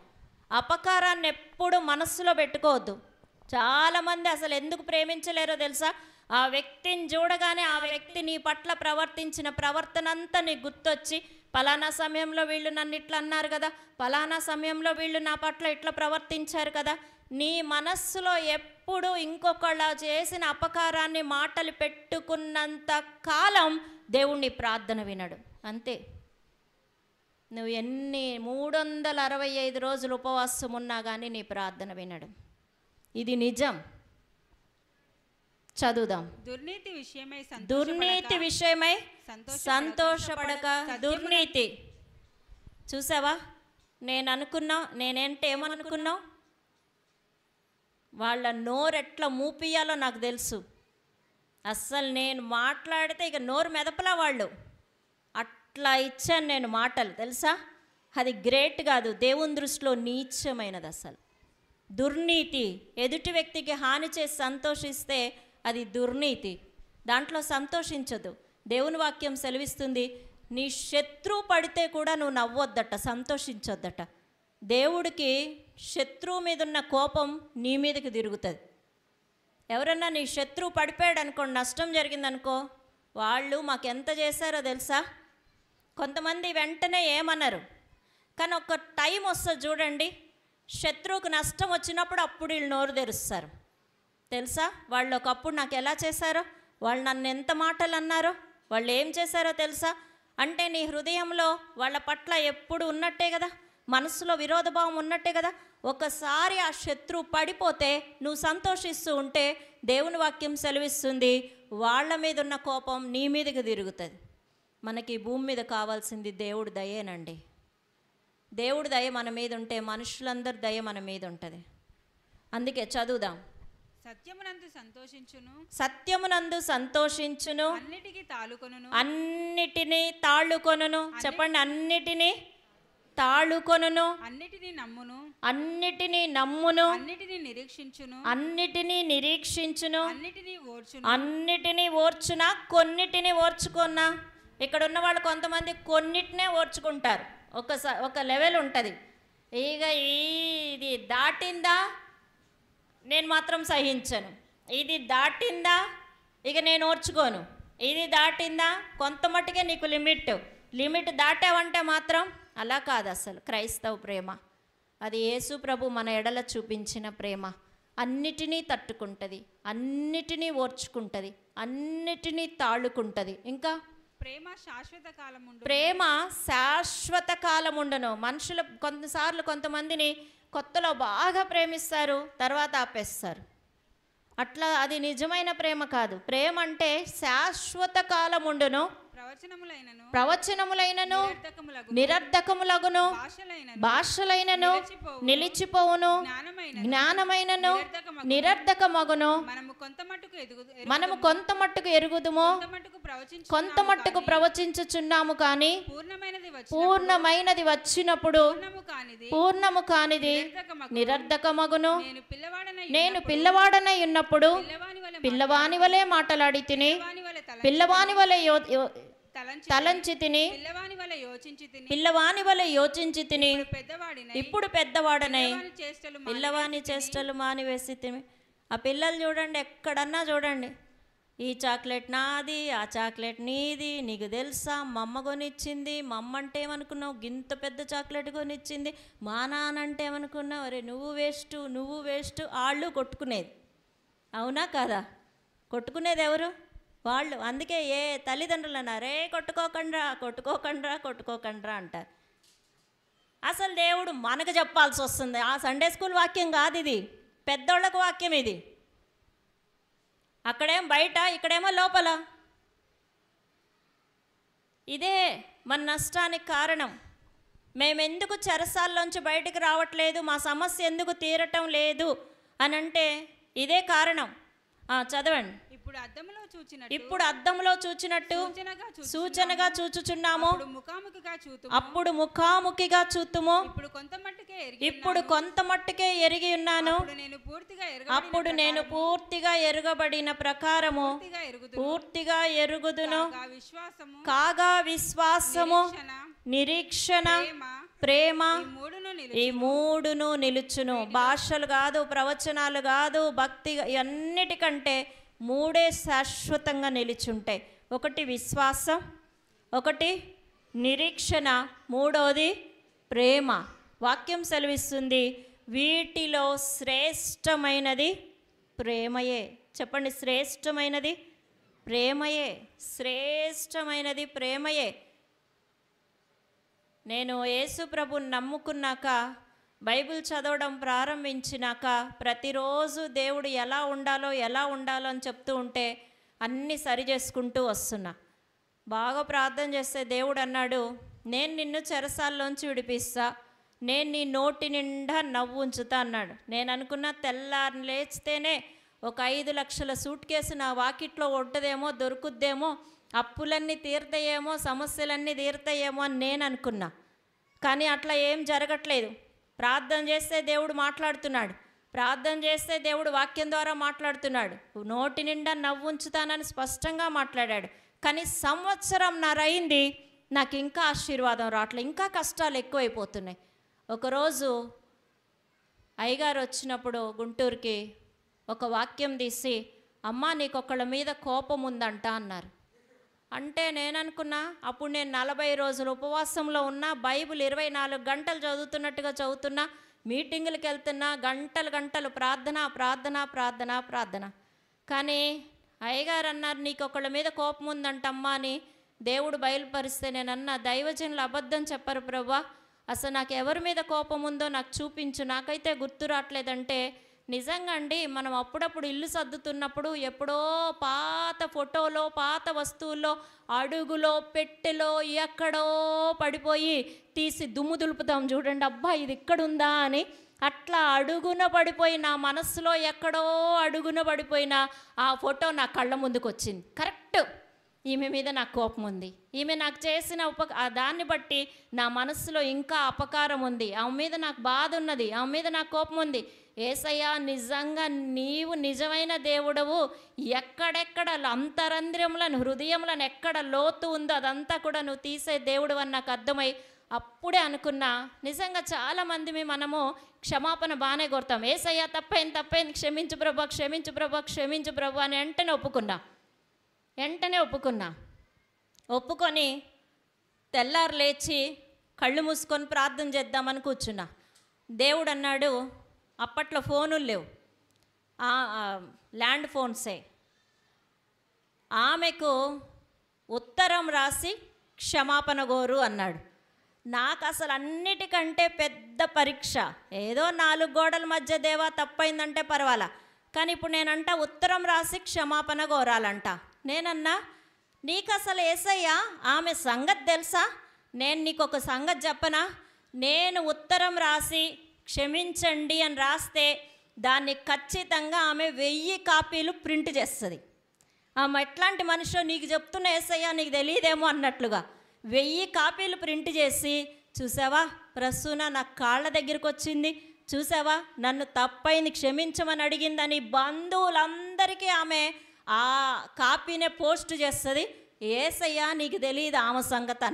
అపకారాన్ని ఎప్పుడు మనస్సులో పెట్టుకోవద్దు. చాలామంది అసలు ఎందుకు ప్రేమించలేరో తెలుసా? ఆ వ్యక్తిని చూడగానే ఆ వ్యక్తి నీ పట్ల ప్రవర్తించిన ప్రవర్తన అంతా నీకు గుర్తొచ్చి, పలానా సమయంలో వీళ్ళు నన్ను ఇట్లా అన్నారు కదా, పలానా సమయంలో వీళ్ళు నా పట్ల ఇట్లా ప్రవర్తించారు కదా. నీ మనస్సులో ఎప్పుడు ఇంకొకళ్ళ చేసిన అపకారాన్ని మాటలు పెట్టుకున్నంత కాలం దేవుణ్ణి ప్రార్థన వినడు. అంతే. నువ్వు ఎన్ని 365 రోజులు ఉపవాసం ఉన్నా కానీ నీ ప్రార్థన వినడు. ఇది నిజం. చదువుదాం. దుర్నీతి విషయమై సంతోషపడక. దుర్నీతి చూసావా? ఏమనుకున్నావు? వాళ్ళ నోరెట్లా మూపియాలో నాకు తెలుసు. అస్సలు నేను మాట్లాడితే ఇక నోరు మెదపలా వాళ్ళు. అట్లా ఇచ్చాను నేను మాటలు, తెలుసా? అది గ్రేట్ కాదు, దేవుని దృష్టిలో నీచమైనది. అసలు దుర్నీతి. ఎదుటి వ్యక్తికి హాని చేసి సంతోషిస్తే అది దుర్నీతి. దాంట్లో సంతోషించదు. దేవుని వాక్యం సెలవిస్తుంది, నీ శత్రువు పడితే కూడా నువ్వు నవ్వొద్దట, సంతోషించొద్దట. దేవుడికి శత్రువు మీద ఉన్న కోపం నీ మీదకి తిరుగుతుంది. ఎవరన్నా నీ శత్రువు పడిపోయాడు అనుకోండి, నష్టం జరిగిందనుకో, వాళ్ళు మాకెంత చేశారో తెలుసా? కొంతమంది వెంటనే ఏమన్నారు, కానీ ఒక టైం వస్తుంది చూడండి, శత్రువుకు నష్టం వచ్చినప్పుడు అప్పుడు వీళ్ళు నోరు తెరుస్తారు. తెలుసా? వాళ్ళు ఒకప్పుడు నాకు ఎలా చేశారో, వాళ్ళు నన్ను ఎంత మాటలు అన్నారో, వాళ్ళు ఏం చేశారో తెలుసా? అంటే నీ హృదయంలో వాళ్ళ పట్ల ఎప్పుడు ఉన్నట్టే కదా. మనసులో విరోధభావం ఉన్నట్టే కదా. ఒకసారి ఆ శత్రువు పడిపోతే నువ్వు సంతోషిస్తూ ఉంటే దేవుని వాక్యం సెలవిస్తుంది, వాళ్ళ మీద ఉన్న కోపం నీ మీదకి తిరుగుతుంది. మనకి ఈ భూమి మీద కావాల్సింది దేవుడి దయేనండి. దేవుడి దయ మన మీద ఉంటే మనుషులందరి దయ మన మీద ఉంటుంది. అందుకే చదువుదాం. సత్యమునందు సంతోషించును, సత్యమునందు సంతోషించును, అన్నిటికీ తాలుకొనును, అన్నిటినీ తాళుకొనును. చెప్పండి, అన్నిటినీ తాళుకొనును, అన్నిటినీ నమ్మును, అన్నిటినీ నమ్మును, అన్నిటినీ నిరీక్షించును, అన్నిటినీ నిరీక్షించును, అన్నిటినీ ఓర్చును. అన్నిటినీ ఓర్చునా, కొన్నిటిని ఓర్చుకున్నా. ఇక్కడ ఉన్న వాళ్ళు కొంతమంది కొన్నిటినే ఓర్చుకుంటారు. ఒక లెవెల్ ఉంటుంది. ఇక ఇది దాటిందా నేను మాత్రం సహించను, ఇది దాటిందా ఇక నేను ఓర్చుకోను, ఇది దాటిందా కొంత మట్టుకే నీకు లిమిట్ దాటావంటే మాత్రం అలా కాదు. అసలు క్రైస్తవ ప్రేమ అది యేసు ప్రభు మన ఎడల చూపించిన ప్రేమ. అన్నిటినీ తట్టుకుంటుంది, అన్నిటినీ ఓర్చుకుంటుంది, అన్నిటినీ తాళుకుంటుంది. ఇంకా ప్రేమ శాశ్వత కాలముండు, ప్రేమ శాశ్వత కాలముండును. మనుషులు కొంతమందిని కొత్తలో బాగా ప్రేమిస్తారు, తర్వాత ఆపేస్తారు. అట్లా అది నిజమైన ప్రేమ కాదు. ప్రేమ అంటే శాశ్వత కాలముండును, ప్రవచనములైనను నిరర్ధకములగును, భాషలైనను నిలిచిపోవును, జ్ఞానమైనను నిరర్ధకమగును. మనము కొంత మట్టుకు ఎరుగుదుము, కొంత మట్టుకు ప్రవచించుచున్నాము, కానీ పూర్ణమైనది వచ్చినప్పుడు పూర్ణము కానిది నిరర్ధకమగును. నేను పిల్లవాడనై ఉన్నప్పుడు పిల్లవాని వలె మాటలాడి తిని, పిల్లవాని వలె తలంచి తిని, పిల్లవాని వలె యోచించి తిని, ఇప్పుడు పెద్దవాడనై పిల్లవాని చేష్టలు మానివేసి తిని. ఆ పిల్లలు చూడండి, ఎక్కడన్నా చూడండి, ఈ చాక్లెట్ నాది, ఆ చాక్లెట్ నీది, నీకు తెలుసా, మా అమ్మ కొనిచ్చింది, మా అమ్మ అంటే ఏమనుకున్నావు, గింత పెద్ద చాక్లెట్ కొనిచ్చింది, మా నాన్న అంటే ఏమనుకున్నావు, అరే నువ్వు వేస్ట్. వాళ్ళు కొట్టుకునేది, అవునా కాదా? కొట్టుకునేది ఎవరు? వాళ్ళు. అందుకే ఏ తల్లిదండ్రులు అన్నారే కొట్టుకోకండ్రా అంటారు. అసలు దేవుడు మనకు చెప్పాల్సి వస్తుంది. ఆ సండే స్కూల్ వాక్యం కాదు ఇది, పెద్దోళ్ళకు వాక్యం ఇది. అక్కడేం బయట, ఇక్కడేమో లోపల. ఇదే మన నష్టానికి కారణం. మేమెందుకు చెరసాల్లోంచి బయటికి రావట్లేదు, మా సమస్య ఎందుకు తీరటం లేదు అని అంటే ఇదే కారణం. చదవండి. ఇప్పుడు అద్దంలో చూచినట్టు సూచనగా చూచుచున్నాము, అప్పుడు ముఖాముఖిగా చూతుము. ఇప్పుడు కొంత మట్టుకే ఎరిగి ఉన్నాను, అప్పుడు నేను పూర్తిగా ఎరుగబడిన ప్రకారము పూర్తిగా ఎరుగుదును. కాగా విశ్వాసము, నిరీక్షణ, ప్రేమ ఈ మూడును నిలుచును. భాషలు కాదు, ప్రవచనాలు కాదు, భక్తి, అన్నిటికంటే మూడే శాశ్వతంగా నిలిచుంటాయి. ఒకటి విశ్వాసం, ఒకటి నిరీక్షణ, మూడోది ప్రేమ. వాక్యం సెలవిస్తుంది, వీటిలో శ్రేష్టమైనది ప్రేమయే. చెప్పండి, శ్రేష్టమైనది ప్రేమయే, శ్రేష్టమైనది ప్రేమయే. నేను యేసు ప్రభుని నమ్ముకున్నాక, బైబిల్ చదవడం ప్రారంభించినాక ప్రతిరోజు దేవుడు ఎలా ఉండాలో అని చెప్తూ ఉంటే అన్నీ సరి చేసుకుంటూ వస్తున్నా. బాగా ప్రార్థన చేస్తే దేవుడు అన్నాడు, నేను నిన్ను చెరసాల్లోంచి విడిపిస్తా, నేను నీ నోటి నిండా నవ్వు ఉంచుతా అన్నాడు. నేను అనుకున్న తెల్లారి లేచితేనే ఒక 5 లక్షల సూట్ కేసు నా వాకిట్లో ఉంటుందేమో, దొరుకుద్దేమో, అప్పులన్నీ తీరుతాయేమో, సమస్యలన్నీ తీరుతాయేమో అని నేను అనుకున్నా. కానీ అట్లా ఏం జరగట్లేదు. ప్రార్థన చేస్తే దేవుడు మాట్లాడుతున్నాడు, ప్రార్థన చేస్తే దేవుడు వాక్యం ద్వారా మాట్లాడుతున్నాడు. నోటి నిండా నవ్వు ఉంచుతానని స్పష్టంగా మాట్లాడాడు. కానీ సంవత్సరంన్నర అయింది, నాకు ఇంకా ఆశీర్వాదం రావట్లేదు, ఇంకా కష్టాలు ఎక్కువైపోతున్నాయి. ఒకరోజు అయ్యగారు వచ్చినప్పుడు గుంటూరుకి ఒక వాక్యం తీసి, అమ్మా నీకు ఒకళ్ళ మీద కోపం ఉందంట అన్నారు. అంటే నేను అనుకున్నా, అప్పుడు నేను 40 రోజులు ఉపవాసంలో ఉన్నా, బైబిల్ 24 గంటలు చదువుతున్నట్టుగా చదువుతున్నా, మీటింగులకు వెళ్తున్నా, గంటలు ప్రార్థన. కానీ అయ్యగారు అన్నారు, నీకు ఒకళ్ళ మీద కోపం ఉందంటమ్మా అని దేవుడు బయలుపరిస్తే, నేను అన్నా, దైవజనులు అబద్ధం చెప్పరు ప్రభా, అసలు నాకు ఎవరి మీద కోపం ఉందో నాకు చూపించు, నాకైతే గుర్తు రావట్లేదంటే, నిజంగా అండి మనం అప్పుడప్పుడు ఇల్లు సర్దుతున్నప్పుడు ఎప్పుడో పాత ఫోటోలో పాత వస్తువుల్లో అడుగులో పెట్టెలో ఎక్కడో పడిపోయి తీసి దుమ్ము దులుపుతాం చూడండి, అబ్బా ఇది ఇక్కడుందా అని. అట్లా అడుగున పడిపోయి నా మనస్సులో ఎక్కడో అడుగున పడిపోయిన ఆ ఫోటో నా కళ్ళ ముందుకు వచ్చింది. కరెక్ట్, ఈమె మీద నాకు కోపం ఉంది, ఈమె నాకు చేసిన దాన్ని బట్టి నా మనస్సులో ఇంకా అపకారం ఉంది, ఆమె మీద నాకు బాధ ఉన్నది, ఆమె మీద నాకు కోపం ఉంది. యేసయ్యా నిజంగా నీవు నిజమైన దేవుడవు, ఎక్కడెక్కడ అంతరంధ్రములను హృదయములను ఎక్కడ లోతు ఉందో అదంతా కూడా నువ్వు తీసే దేవుడు అని నాకు అర్థమై అప్పుడే అనుకున్నా. నిజంగా చాలామంది మనము క్షమాపణ బాగానే కోరుతాం, యేసయ్యా తప్పైంది క్షమించు ప్రభా క్షమించు ప్రభా క్షమించు ప్రభా అని వెంటనే ఒప్పుకున్నా. ఒప్పుకొని తెల్లారు లేచి కళ్ళు మూసుకొని ప్రార్థన చేద్దామని కూర్చున్నా. దేవుడు అన్నాడు, అప్పట్లో ఫోనులు లేవు, ల్యాండ్ ఫోన్సే, ఆమెకు ఉత్తరం రాసి క్షమాపణ కోరు అన్నాడు. నాకు అసలు అన్నిటికంటే పెద్ద పరీక్ష, ఏదో 4 గోడల మధ్య దేవా తప్పైందంటే పర్వాలా, కానీ ఇప్పుడు నేనంట ఉత్తరం రాసి క్షమాపణ కోరాలంట. నేనన్నా, నీకు అసలు యేసయ్యా ఆమె సంగతి తెలుసా? నేను నీకు ఒక సంగతి చెప్పనా, నేను ఉత్తరం రాసి క్షమించండి అని రాస్తే దాన్ని ఖచ్చితంగా ఆమె 1000 కాపీలు ప్రింట్ చేస్తుంది. ఆమె ఎట్లాంటి మనిషో నీకు చెప్తున్న యేసయ్యా నీకు తెలియదేమో అన్నట్లుగా 1000 కాపీలు ప్రింట్ చేసి, చూసావా ప్రసూన నా కాళ్ళ దగ్గరికి వచ్చింది, చూసావా నన్ను తప్పైంది క్షమించమని అడిగిందని బంధువులందరికీ ఆమె ఆ కాపీనే పోస్ట్ చేస్తుంది. యేసయ్యా నీకు తెలియదు ఆమె సంగతి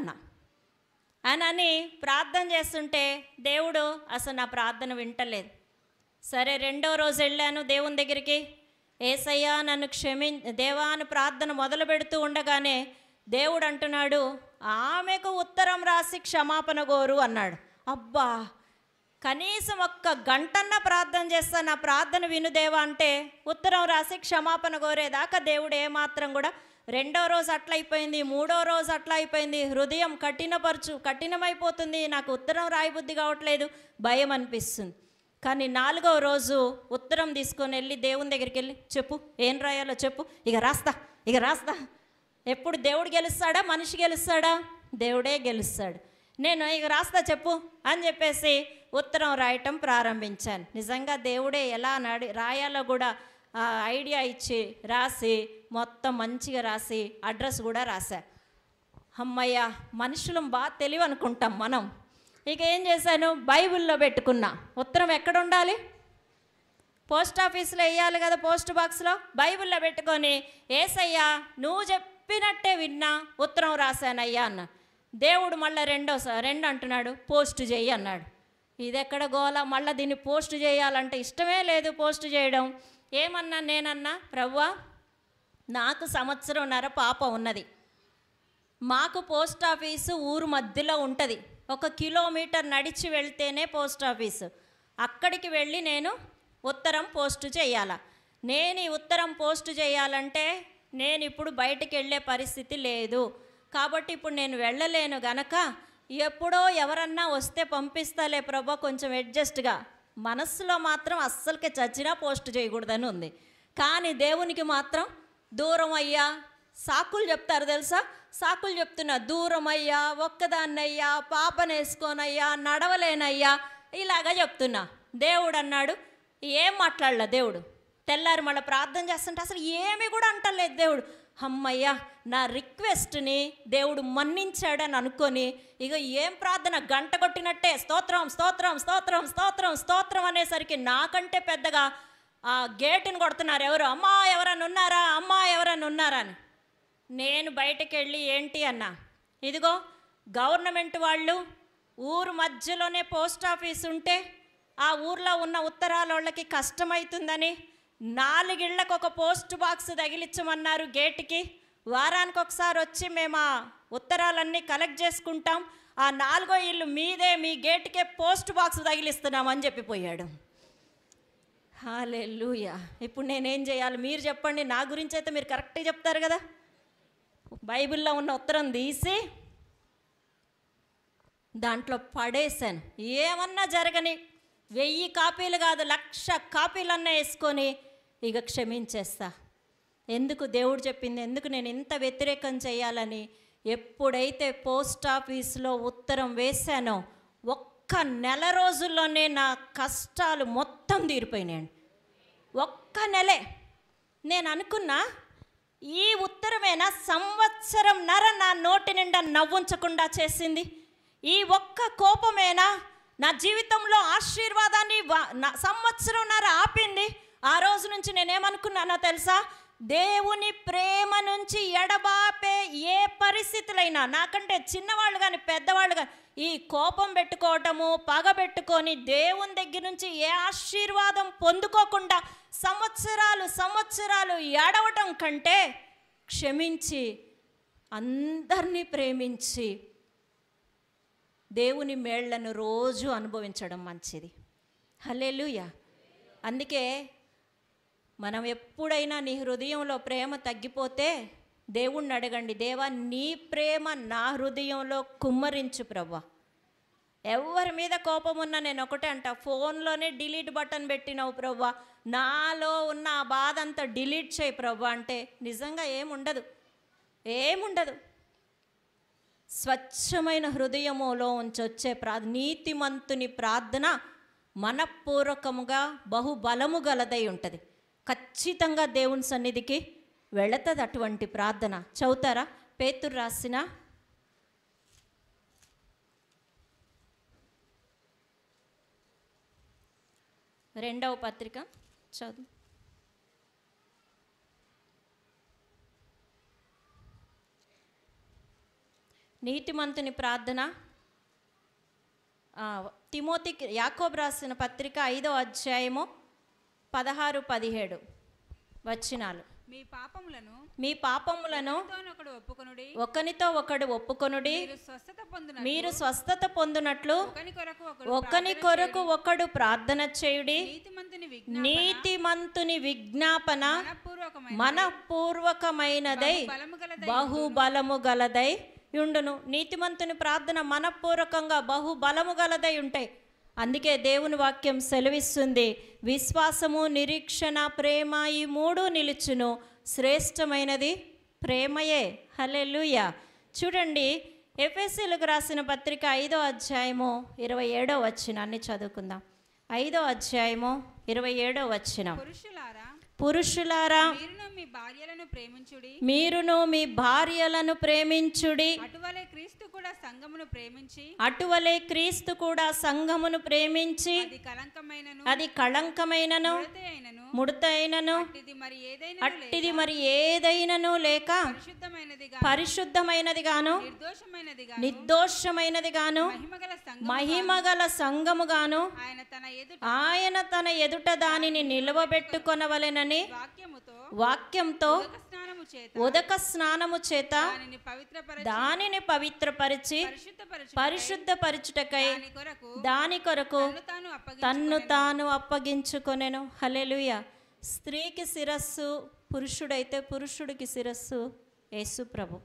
అని ప్రార్థన చేస్తుంటే దేవుడు అసలు నా ప్రార్థన వింటలేదు. సరే 2వ రోజు వెళ్ళాను దేవుని దగ్గరికి, యేసయ్యా నన్ను దేవా అని ప్రార్థన మొదలు పెడుతూ ఉండగానే దేవుడు అంటున్నాడు, ఆమెకు ఉత్తరం రాసి క్షమాపణ కోరు అన్నాడు. అబ్బా, కనీసం 1 గంటన్నా ప్రార్థన చేస్తా, నా ప్రార్థన వినుదేవా అంటే ఉత్తరం రాసి క్షమాపణ కోరేదాకా దేవుడు ఏమాత్రం కూడా. 2వ రోజు అట్లా అయిపోయింది, 3వ రోజు అట్లా అయిపోయింది, హృదయం కఠినమైపోతుంది, నాకు ఉత్తరం రాయబుద్ధి కావట్లేదు, భయం అనిపిస్తుంది. కానీ 4వ రోజు ఉత్తరం తీసుకొని వెళ్ళి దేవుని దగ్గరికి వెళ్ళి, చెప్పు ఏం రాయాలో చెప్పు, ఇక రాస్తా. ఎప్పుడు దేవుడు గెలుస్తాడా మనిషి గెలుస్తాడా? దేవుడే గెలుస్తాడు. నేను ఇక రాస్తా చెప్పు అని చెప్పేసి ఉత్తరం రాయటం ప్రారంభించాను. నిజంగా దేవుడే ఎలా రాయాలో కూడా ఐడియా ఇచ్చి రాసి మొత్తం మంచిగా రాసి అడ్రస్ కూడా రాశా. అమ్మయ్య, మనుషులం బాగా తెలివి అనుకుంటాం మనం. ఇక ఏం చేశాను, బైబిల్లో పెట్టుకున్నా. ఉత్తరం ఎక్కడ ఉండాలి? పోస్ట్ ఆఫీస్లో వేయాలి కదా, పోస్ట్ బాక్స్లో. బైబిల్లో పెట్టుకొని, యేసయ్యా నువ్వు చెప్పినట్టే విన్నా, ఉత్తరం రాశానయ్యా అన్న. దేవుడు మళ్ళీ 2 అంటున్నాడు, పోస్ట్ చేయి అన్నాడు. ఇది ఎక్కడ గోల, మళ్ళీ దీన్ని పోస్ట్ చేయాలంటే ఇష్టమే లేదు పోస్ట్ చేయడం. ఏమన్నా నేనన్నా, ప్రభువా నాకు 1.5 సంవత్సరం పాప ఉన్నది, మాకు పోస్ట్ ఆఫీసు ఊరు మధ్యలో ఉంటుంది, 1 కిలోమీటర్ నడిచి వెళ్తేనే పోస్ట్ ఆఫీసు, అక్కడికి వెళ్ళి నేను ఉత్తరం పోస్ట్ చేయాలా. నేను ఈ ఉత్తరం పోస్ట్ చేయాలంటే నేను ఇప్పుడు బయటికి వెళ్ళే పరిస్థితి లేదు, కాబట్టి ఇప్పుడు నేను వెళ్ళలేను గనక ఎప్పుడో ఎవరన్నా వస్తే పంపిస్తాలే ప్రభా కొంచెం అడ్జస్ట్గా. మనస్సులో మాత్రం అస్సలకే చచ్చినా పోస్ట్ చేయకూడదని ఉంది. కానీ దేవునికి మాత్రం దూరం అయ్యా, సాకులు చెప్తారు తెలుసా, సాకులు చెప్తున్నా, దూరం అయ్యా, ఒక్కదాన్నయ్యా, పాపనేసుకోనయ్యా, నడవలేనయ్యా, ఇలాగా చెప్తున్నా. దేవుడు అన్నాడు, ఏం మాట్లాడలే దేవుడు. తెల్లారి మళ్ళీ ప్రార్థన చేస్తుంటే అసలు ఏమీ కూడా అంటలేదు దేవుడు. అమ్మయ్యా, నా రిక్వెస్ట్ని దేవుడు మన్నించాడని అనుకొని ఇక ఏం ప్రార్థన, గంట కొట్టినట్టే స్తోత్రం స్తోత్రం స్తోత్రం స్తోత్రం స్తోత్రం అనేసరికి నాకంటే పెద్దగా ఆ గేటుని కొడుతున్నారు ఎవరు, అమ్మా ఎవరన్నా ఉన్నారా, అమ్మా ఎవరన్నా ఉన్నారా అని. నేను బయటకు వెళ్ళి ఏంటి అన్నా, ఇదిగో గవర్నమెంట్ వాళ్ళు ఊరు మధ్యలోనే పోస్ట్ ఆఫీస్ ఉంటే ఆ ఊర్లో ఉన్న ఉత్తరాల వాళ్ళకి కష్టమవుతుందని 4 ఇళ్లకు ఒక పోస్ట్ బాక్స్ తగిలించమన్నారు గేటుకి. వారానికి ఒకసారి వచ్చి మేము ఆ ఉత్తరాలన్నీ కలెక్ట్ చేసుకుంటాం, ఆ 4వ ఇల్లు మీదే, మీ గేటుకే పోస్ట్ బాక్స్ తగిలిస్తున్నామని చెప్పిపోయాడు. హల్లెలూయా. ఇప్పుడు నేనేం చేయాలి మీరు చెప్పండి, నా గురించి అయితే మీరు కరెక్ట్గా చెప్తారు కదా. బైబిల్లో ఉన్న ఉత్తరం తీసి దాంట్లో పడేశాను. ఏమన్నా జరగని, 1000 కాపీలు కాదు 1,00,000 కాపీలన్నా వేసుకొని ఇక క్షమించేస్తా. ఎందుకు దేవుడు చెప్పింది, ఎందుకు నేను ఇంత వ్యతిరేకం చేయాలని. ఎప్పుడైతే పోస్ట్ ఆఫీస్లో ఉత్తరం వేశానో ఒక్క నెల రోజుల్లోనే నా కష్టాలు మొత్తం తీరిపోయినాయండి. ఒక్క నెలే. నేను అనుకున్నా, ఈ ఉత్తరమేనా సంవత్సరంన్నర నా నోటి నిండా నవ్వుంచకుండా చేసింది. ఈ ఒక్క కోపమేనా నా జీవితంలో ఆశీర్వాదాన్ని సంవత్సరంన్నర ఆపింది. ఆ రోజు నుంచి నేనేమనుకున్నానో తెలుసా, దేవుని ప్రేమ నుంచి ఎడబాపే ఏ పరిస్థితులైనా, నాకంటే చిన్నవాళ్ళు కానీ పెద్దవాళ్ళు కానీ, ఈ కోపం పెట్టుకోవటము, పగ పెట్టుకొని దేవుని దగ్గర నుంచి ఏ ఆశీర్వాదం పొందుకోకుండా సంవత్సరాలు ఏడవటం కంటే క్షమించి అందరినీ ప్రేమించి దేవుని మేళ్లను రోజు అనుభవించడం మంచిది. హల్లెలూయా. అందుకే మనం ఎప్పుడైనా నీ హృదయంలో ప్రేమ తగ్గిపోతే దేవుణ్ణి అడగండి, దేవా నీ ప్రేమ నా హృదయంలో కుమ్మరించు ప్రభా. ఎవరి మీద కోపం ఉన్నా నేను ఒకటే అంట, ఫోన్లోనే డిలీట్ బటన్ పెట్టినావు ప్రభా, నాలో ఉన్న ఆ బాధ అంతా డిలీట్ చేయి ప్రభా అంటే నిజంగా ఏముండదు. స్వచ్ఛమైన హృదయములో ఉంచొచ్చే నీతిమంతుని ప్రార్థన మనపూర్వకముగా బహుబలము గలదై ఉంటుంది. ఖచ్చితంగా దేవుని సన్నిధికి వెళుతుంది అటువంటి ప్రార్థన. చదువుతారా? పేతురు రాసిన 2వ పత్రిక చదువు. నీతిమంతుని ప్రార్థన. తిమోతికి యాకోబు రాసిన పత్రిక 5వ అధ్యాయము 16-17 వచనాలు. మీ పాపములను ఒకనితో ఒకడు ఒప్పుకొనుడి, మీరు స్వస్థత పొందునట్లు ఒకని కొరకు ఒకడు ప్రార్థన చేయుడి. నీతిమంతుని విజ్ఞాపన మనపూర్వకమైనదై బహుబలము గలదై యుండును. నీతిమంతుని ప్రార్థన మనపూర్వకంగా బహుబలము గలదై ఉంటాయి. అందుకే దేవుని వాక్యం సెలవిస్తుంది, విశ్వాసము, నిరీక్షణ, ప్రేమ ఈ 3 నిలుచును, శ్రేష్టమైనది ప్రేమయే. హల్లెలూయా. చూడండి, ఎఫెసీయులకు రాసిన పత్రిక 5వ అధ్యాయము 27వ వచనాన్ని చదువుకుందాం. 5వ అధ్యాయము 27వ వచనం. పురుషులారా మీరును మీ భార్యలను ప్రేమించుడి, అటువలే క్రీస్తు కూడా సంఘమును ప్రేమించి అది కళంకమైనను ముడతైనను అట్టిది మరి ఏదైనను లేక పరిశుద్ధమైనది గాను నిర్దోషమైనది గాను మహిమగల సంఘము గాను ఆయన తన ఎదుట దానిని నిలవబెట్టుకొనవలెనని వాక్యంతో ఉదక స్నానము చేత దానిని పవిత్రపరిచి పరిశుద్ధపరచుటకై దాని కొరకు తన్ను తాను అప్పగించుకొనెను. హల్లెలూయా. స్త్రీకి శిరస్సు పురుషుడైతే పురుషుడికి శిరస్సు యేసు ప్రభు.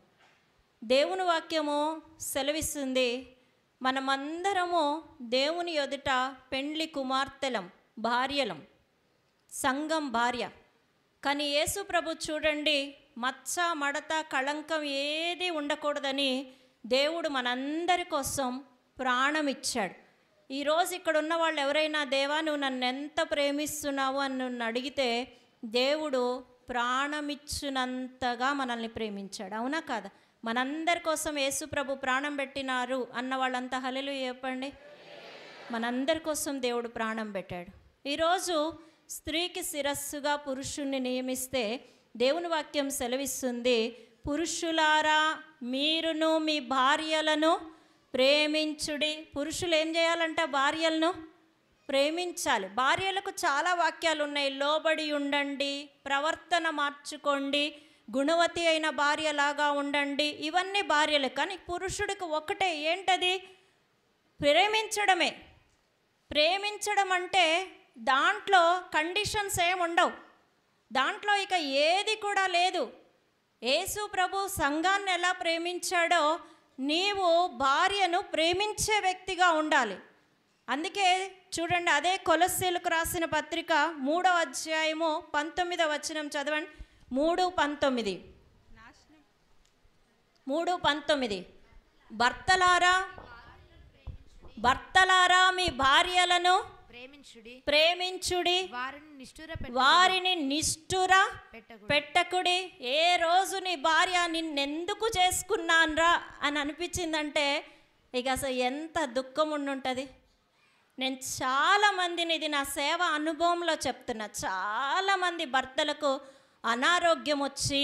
దేవుని వాక్యము సెలవిస్తుంది, మనమందరము దేవుని ఎదుట పెండ్లి కుమార్తెలం, భార్యలం, సంఘం భార్య. కానీ యేసు ప్రభు చూడండి, మచ్చ మడత కళంకం ఏది ఉండకూడదని దేవుడు మనందరి కోసం ప్రాణం ఇచ్చాడు. ఈరోజు ఇక్కడ ఉన్న వాళ్ళు ఎవరైనా, దేవా నువ్వు నన్ను ఎంత ప్రేమిస్తున్నావు అని నన్ను అడిగితే, దేవుడు ప్రాణమిచ్చినంతగా మనల్ని ప్రేమించాడు. అవునా కాదా? మనందరి కోసం యేసు ప్రభు ప్రాణం పెట్టినారు అన్న వాళ్ళంతా హల్లెలూయా చెప్పండి. మనందరి కోసం దేవుడు ప్రాణం పెట్టాడు. ఈరోజు స్త్రీకి శిరస్సుగా పురుషుణ్ణి నియమిస్తే దేవుని వాక్యం సెలవిస్తుంది, పురుషులారా మీరును మీ భార్యలను ప్రేమించుడి. పురుషులు ఏం చేయాలంట? భార్యలను ప్రేమించాలి. భార్యలకు చాలా వాక్యాలు ఉన్నాయి. లోబడి ఉండండి, ప్రవర్తన మార్చుకోండి, గుణవతి అయిన భార్యలాగా ఉండండి, ఇవన్నీ భార్యలు. కానీ పురుషుడికి ఒకటే, ఏంటది? ప్రేమించడమే. ప్రేమించడం అంటే దాంట్లో కండిషన్స్ ఏమి ఉండవు, దాంట్లో ఇక ఏది కూడా లేదు. యేసు ప్రభు సంఘాన్ని ఎలా ప్రేమించాడో నీవు భార్యను ప్రేమించే వ్యక్తిగా ఉండాలి. అందుకే చూడండి, అదే కొలస్సీలకు రాసిన పత్రిక 3వ అధ్యాయము 19వ వచనం చదవండి. 3:19 3:19 భర్తలారా మీ భార్యలను ప్రేమించుడి, వారిని నిష్ఠుర పెట్టకుడి. ఏ రోజు నీ భార్య నిన్నెందుకు చేసుకున్నాన్రా అని అనిపించిందంటే ఇక అసలు ఎంత దుఃఖం ఉండుంటుంది. నేను చాలామందిని, ఇది నా సేవ అనుభవంలో చెప్తున్నా, చాలామంది భర్తలకు అనారోగ్యం వచ్చి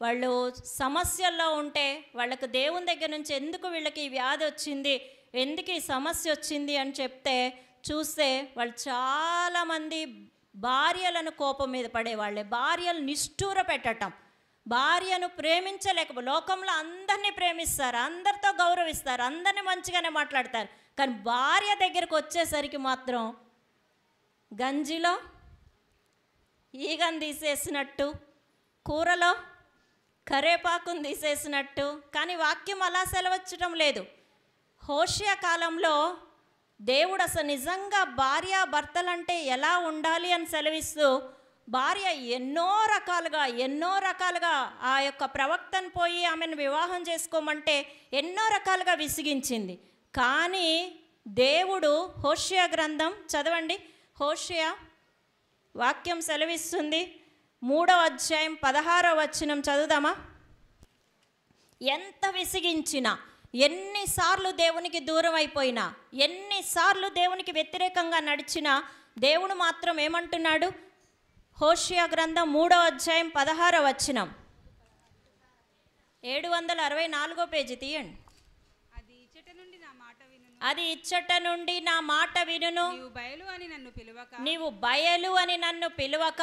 వాళ్ళు సమస్యల్లో ఉంటే వాళ్ళకు దేవుని దగ్గర నుంచి ఎందుకు వీళ్ళకి ఈ వ్యాధి వచ్చింది, ఎందుకు ఈ సమస్య వచ్చింది అని చెప్తే చూస్తే వాళ్ళు చాలామంది భార్యలను కోపం మీద పడేవాళ్ళే. భార్యలు నిష్ఠూర పెట్టటం, భార్యను లోకంలో అందరినీ ప్రేమిస్తారు, అందరితో గౌరవిస్తారు, అందరినీ మంచిగానే మాట్లాడతారు. కానీ భార్య దగ్గరకు వచ్చేసరికి మాత్రం గంజిలో ఈగను తీసేసినట్టు, కూరలో కరేపాకును తీసేసినట్టు. కానీ వాక్యం అలా సెలవిచ్చడం లేదు. హోషేయ కాలంలో దేవుడు అసలు నిజంగా భార్యాభర్తలంటే ఎలా ఉండాలి అని సెలవిస్తూ, భార్య ఎన్నో రకాలుగా ఆ యొక్క ప్రవక్తను పోయి ఆమెను వివాహం చేసుకోమంటే ఎన్నో రకాలుగా విసిగించింది. కానీ దేవుడు హోషేయ గ్రంథం చదవండి. హోషేయ వాక్యం సెలవిస్తుంది 3వ అధ్యాయం 16వ వచనం చదువుదామా. ఎంత విసిగించినా, ఎన్నిసార్లు దేవునికి దూరం అయిపోయినా, ఎన్నిసార్లు దేవునికి వ్యతిరేకంగా నడిచినా దేవుడు మాత్రం ఏమంటున్నాడు? హోషేయ గ్రంథం 3వ అధ్యాయం 16వ వచనం, 764 పేజీ తీయండి. అది ఇచ్చట నుండి నా మాట వినును, నీవు బయలు అని నన్ను పిలువక